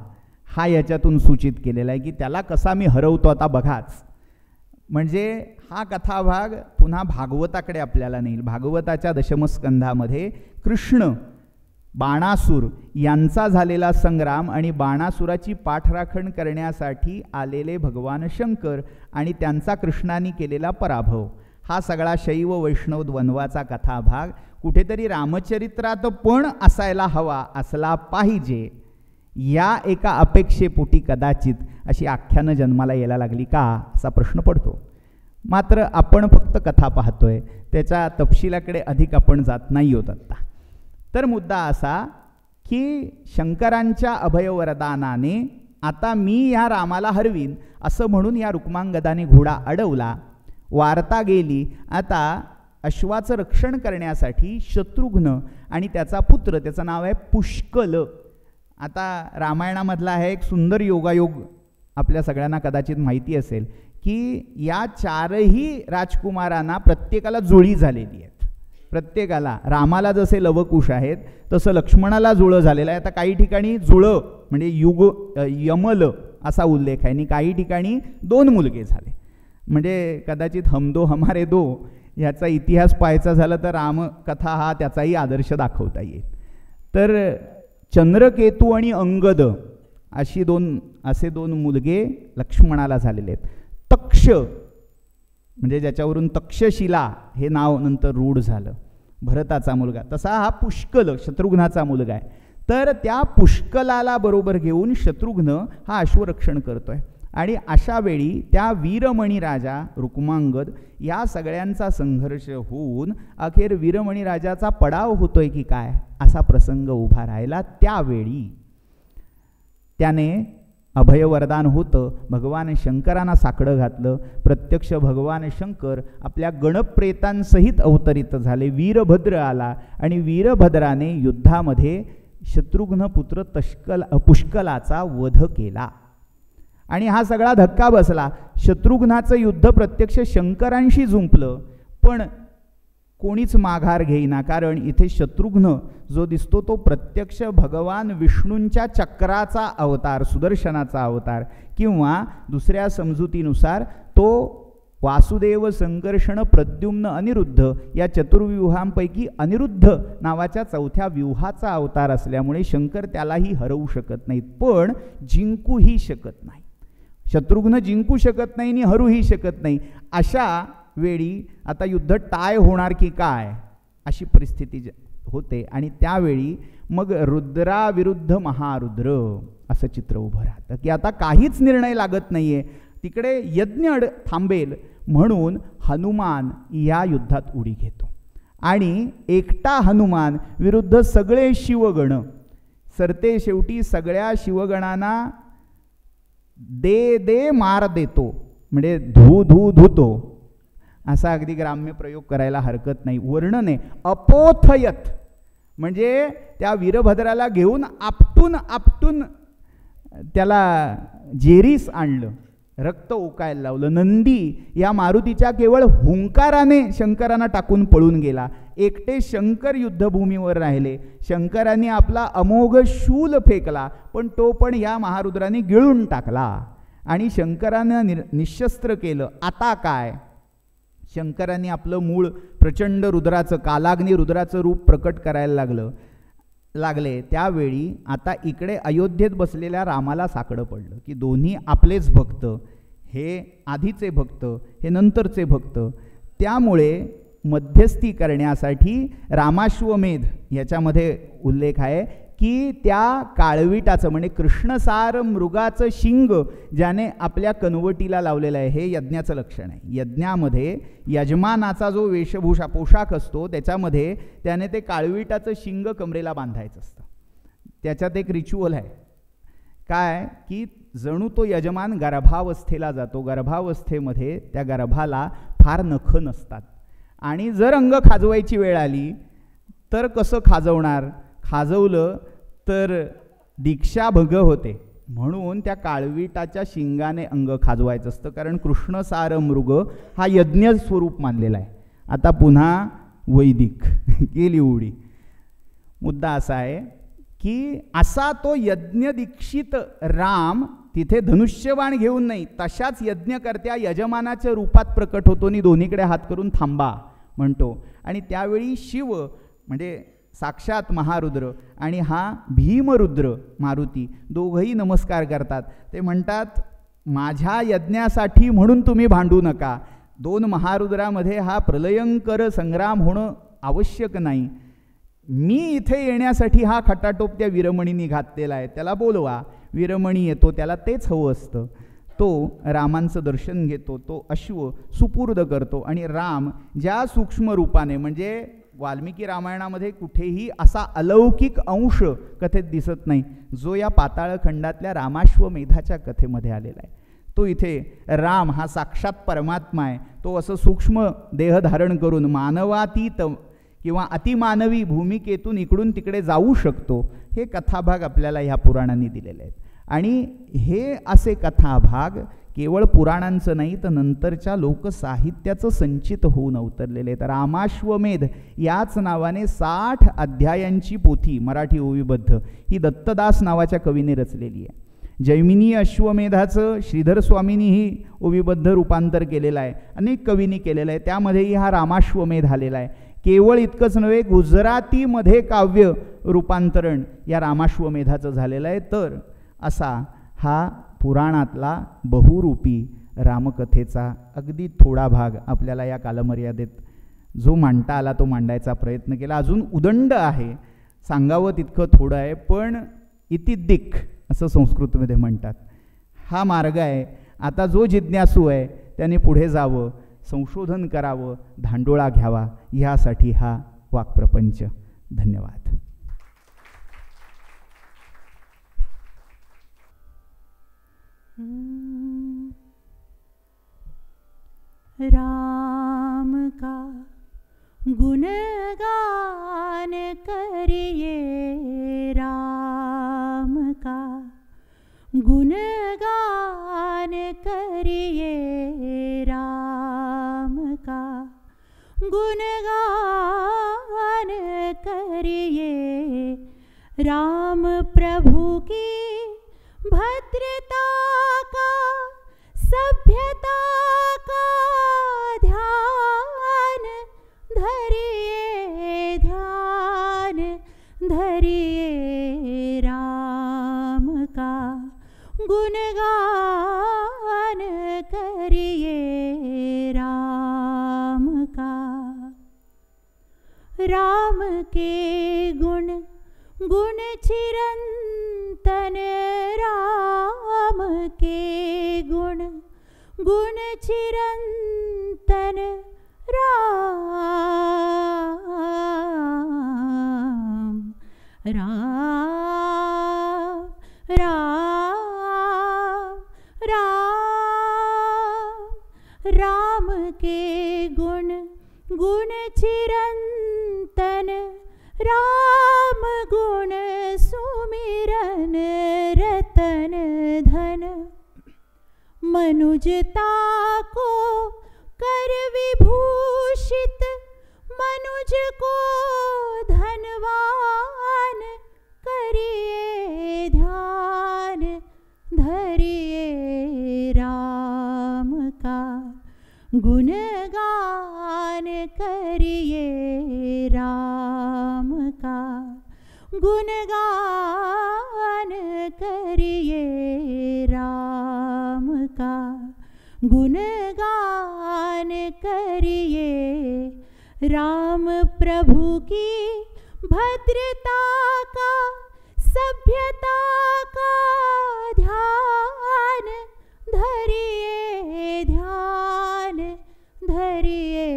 हा याच्यातून सूचित केलेला आहे की त्याला कसा मी हरवतो आता बघाच. म्हणजे हा कथाभाग पुन्हा भागवताकडे आपल्याला नेईल. भागवताच्या दशमस्कंधामध्ये कृष्ण, बाणासूर यांचा झालेला संग्राम आणि बाणासुराची पाठराखण करण्यासाठी आलेले भगवान शंकर आणि त्यांचा कृष्णाने केलेला पराभव, हा सगळा शैव वैष्णव द्वंद्वाचा कथाभाग कुठेतरी रामचरित्रात पण असायला हवा, असला पाहिजे, या एका अपेक्षेपोटी कदाचित अशी आख्यानं जन्माला यायला लागली का असा प्रश्न पडतो. मात्र आपण फक्त कथा पाहतोय, त्याच्या तपशिलाकडे अधिक आपण जात नाही होत आत्ता. तर मुद्दा असा की शंकरांच्या अभयवरदानाने आता मी या रामाला हरवीन असं म्हणून या रुक्मांगदाने घोडा अडवला. वार्ता गेली. आता अश्वाचं रक्षण करण्यासाठी शत्रुघ्न आणि त्याचा पुत्र, त्याचं नाव आहे पुष्कल, आता रामायणामधला आहे एक सुंदर योगायोग, आपल्या सगळ्यांना कदाचित माहिती असेल की या चारही राजकुमारांना प्रत्येकाला जुळी झालेली आहेत. प्रत्येकाला, रामाला जसे लवकुश आहेत तसं लक्ष्मणाला जुळं झालेलं आहे. आता काही ठिकाणी जुळं म्हणजे यमल असा उल्लेख आहे आणि काही ठिकाणी 2 मुलगे झाले. म्हणजे कदाचित हम दो हमारे दो ह्याचा इतिहास पाहायचा झाला तर रामकथा हा त्याचाही आदर्श दाखवता येईल. तर चंद्रकेतू आणि अंगद असे 2 मुलगे लक्ष्मणाला झालेले आहेत. तक्ष म्हणजे ज्याच्यावरून तक्षशिला हे नाव नंतर रूढ झालं, भरताचा मुलगा, तसा हा पुष्कल शत्रुघ्नाचा मुलगा आहे. तर त्या पुष्कलाला बरोबर घेऊन शत्रुघ्न हा अश्वरक्षण करतोय आणि अशा वेळी त्या वीरमणी राजा रुक्मांगद या सगळ्यांचा संघर्ष होऊन अखेर वीरमणी राजाचा पडाव होतोय की काय असा प्रसंग उभा राहिला. त्यावेळी त्याने अभयवरदान होतं, भगवान शंकरांना साकडं घातलं. प्रत्यक्ष भगवान शंकर आपल्या गणप्रेतांसहित अवतरित झाले. वीरभद्र आला आणि वीरभद्राने युद्धामध्ये शत्रुघ्न पुत्र पुष्कलाचा वध केला आणि हा सगळा धक्का बसला. शत्रुघ्नाचं युद्ध प्रत्यक्ष शंकरांशी जुंपलं, पण कोणीच माघार घेईना, कारण इथे शत्रुघ्न जो दिसतो तो प्रत्यक्ष भगवान विष्णूंच्या चक्राचा अवतार, सुदर्शनाचा अवतार, किंवा दुसऱ्या समजुतीनुसार तो वासुदेव, संकर्षण, प्रद्युम्न, अनिरुद्ध या चतुर्व्यूहांपैकी अनिरुद्ध नावाच्या 4थ्या व्यूहाचा अवतार असल्यामुळे शंकर त्यालाही हरवू शकत नाहीत, पण जिंकूही शकत नाही. शत्रुघ्न जिंकू शकत नाही आणि हरूही शकत नाही. अशा वेळी आता युद्ध टाय होणार की काय अशी परिस्थिती होते आणि त्यावेळी मग रुद्राविरुद्ध महारुद्र असं चित्र उभं राहतं की आता काहीच निर्णय लागत नाहीये, तिकडे यज्ञ थांबेल म्हणून हनुमान या युद्धात उडी घेतो आणि एकटा हनुमान विरुद्ध सगळे शिवगण. सरते शेवटी सगळ्या शिवगणांना दे मार देतो, म्हणजे धुतो असा अगदी ग्राम्य प्रयोग करायला हरकत नाही. वर्णन आहे अपोथयत, म्हणजे त्या वीरभद्राला घेऊन आपटून त्याला जेरीस आणलं, रक्त ओकायला लावलं. नंदी या मारुतीच्या केवळ हुंकाराने शंकरांना टाकून पळून गेला. एकटे शंकर युद्धभूमीवर राहिले. शंकरांनी आपला अमोघ शूल फेकला, पण तो पण या महारुद्राने गिळून टाकला आणि शंकरांना निशस्त्र केलं. आता काय, शंकरांनी आपलं मूळ प्रचंड रुद्राचं, कालाग्नी रुद्राचं रूप प्रकट करायला लागले. त्यावेळी आता इकडे अयोध्येत बसलेल्या रामाला साकडं पडलं की दोन्ही आपलेच भक्त, हे आधीचे भक्त, हे नंतरचे भक्त. त्यामुळे मध्यस्थी करण्यासाठी रामाश्वमेध याच्यामध्ये उल्लेख आहे की त्या काळविटाचं म्हणजे कृष्णसार मृगाचं शिंग ज्याने आपल्या कनवटीला लावलेलं आहे हे यज्ञाचं लक्षण आहे. यज्ञामध्ये यजमानाचा जो वेशभूषा पोशाख असतो त्याच्यामध्ये त्याने ते काळविटाचं शिंग कमरेला बांधायचं असतं. त्याच्यात एक रिच्युअल आहे काय की जणू तो यजमान गर्भावस्थेला जातो. गर्भावस्थेमध्ये त्या गर्भाला फार नखं नसतात आणि जर अंग खाजवायची वेळ आली तर कसं खाजवणार, खाजवलं तर दीक्षाभंग होते, म्हणून त्या काळविटाच्या शिंगाने अंग खाजवायचं असतं, कारण कृष्णसार मृग हा यज्ञ स्वरूप मानलेला आहे. आता पुन्हा वैदिक गेली उडी. मुद्दा असा आहे की असा तो यज्ञदीक्षित राम तिथे धनुष्यबाण घेऊन नाही, तशाच यज्ञकर्त्या यजमानाच्या रूपात प्रकट होतो आणि दोन्हीकडे हात करून थांबा म्हणतो. आणि त्यावेळी शिव म्हणजे साक्षात महारुद्र आणि हा भीमरुद्र मारुती दोघंही नमस्कार करतात. ते म्हणतात माझ्या यज्ञासाठी म्हणून तुम्ही भांडू नका. 2 महारुद्रामध्ये हा प्रलयंकर संग्राम होणं आवश्यक नाही. मी इथे येण्यासाठी हा खटाटोप त्या वीरमणींनी घातलेला आहे, त्याला बोलवा. वीरमणी येतो, त्याला तेच हवं असतं. तो रामांचं दर्शन घेतो, तो अश्व सुपूर्द करतो आणि राम ज्या सूक्ष्म रूपाने, म्हणजे वाल्मिकी रामायणामध्ये कुठेही असा अलौकिक अंश कथेत दिसत नाही जो या पाताळखंडातल्या रामाश्वमेधाच्या कथेमध्ये आलेला आहे. तो इथे राम हा साक्षात परमात्मा आहे. तो असं सूक्ष्म देह धारण करून मानवातीत किंवा अतिमानवी भूमिकेतून इकडून तिकडे जाऊ शकतो, हे कथाभाग आपल्याला ह्या पुराणांनी दिलेले आहेत. आणि हे असे कथाभाग केवळ पुराणांचं नाही तर नंतरच्या लोकसाहित्याचं संचित होऊन अवतरलेले आहेत. रामाश्वमेध याच नावाने 60 अध्यायांची पोथी मराठी ओवीबद्ध ही दत्तदास नावाच्या कवीने रचलेली आहे. जैमिनी अश्वमेधाचं श्रीधर स्वामींनीही ओवीबद्ध रूपांतर केलेलं आहे, अनेक कवींनी केलेलं आहे. त्यामध्येही हा रामाश्वमेध आलेला आहे. केवळ इतकंच नव्हे, गुजरातीमध्ये काव्य रूपांतरण या रामाश्वमेधाचं झालेलं आहे. तर असा हा पुराणातला बहुरूपी रामकथेचा अगदी थोडा भाग आपल्याला या कालमर्यादेत जो मांडता आला तो मांडायचा प्रयत्न केला. अजून उदंड आहे, सांगावं तितकं थोडं आहे, पण इति दिक् असं संस्कृतमध्ये म्हणतात. हा मार्ग आहे. आता जो जिज्ञासू आहे त्याने पुढे जावं, संशोधन करावं, धांडोळा घ्यावा, ह्यासाठी हा वाक्प्रपंच. धन्यवाद. राम का गुणगान करिए, राम का गुणगान करिए, राम का गुणगान करिए। राम प्रभु की भद्रता का, सभ्यता का ध्यान धरिए, ध्यान धरिए। राम का गुणगान करिए, राम का। राम के गुण गुण चिरंतन, राम के गुण गुण चिरंतन। राम राम राम राम। राम के गुण गुण चिरंतन, राम गुण सुमिरन रतन धन। मनुजता को कर विभूषित, मनुज को धनवान करिए, ध्यान धरिए। राम का गुणगान करिए, राम का गुणगान करिए, राम का गुणगान करिए। राम प्रभु की भद्रता का, सभ्यता का ध्यान धरिए, ध्यान धरिए।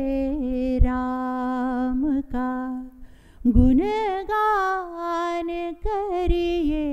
राम का गुणगान करिए।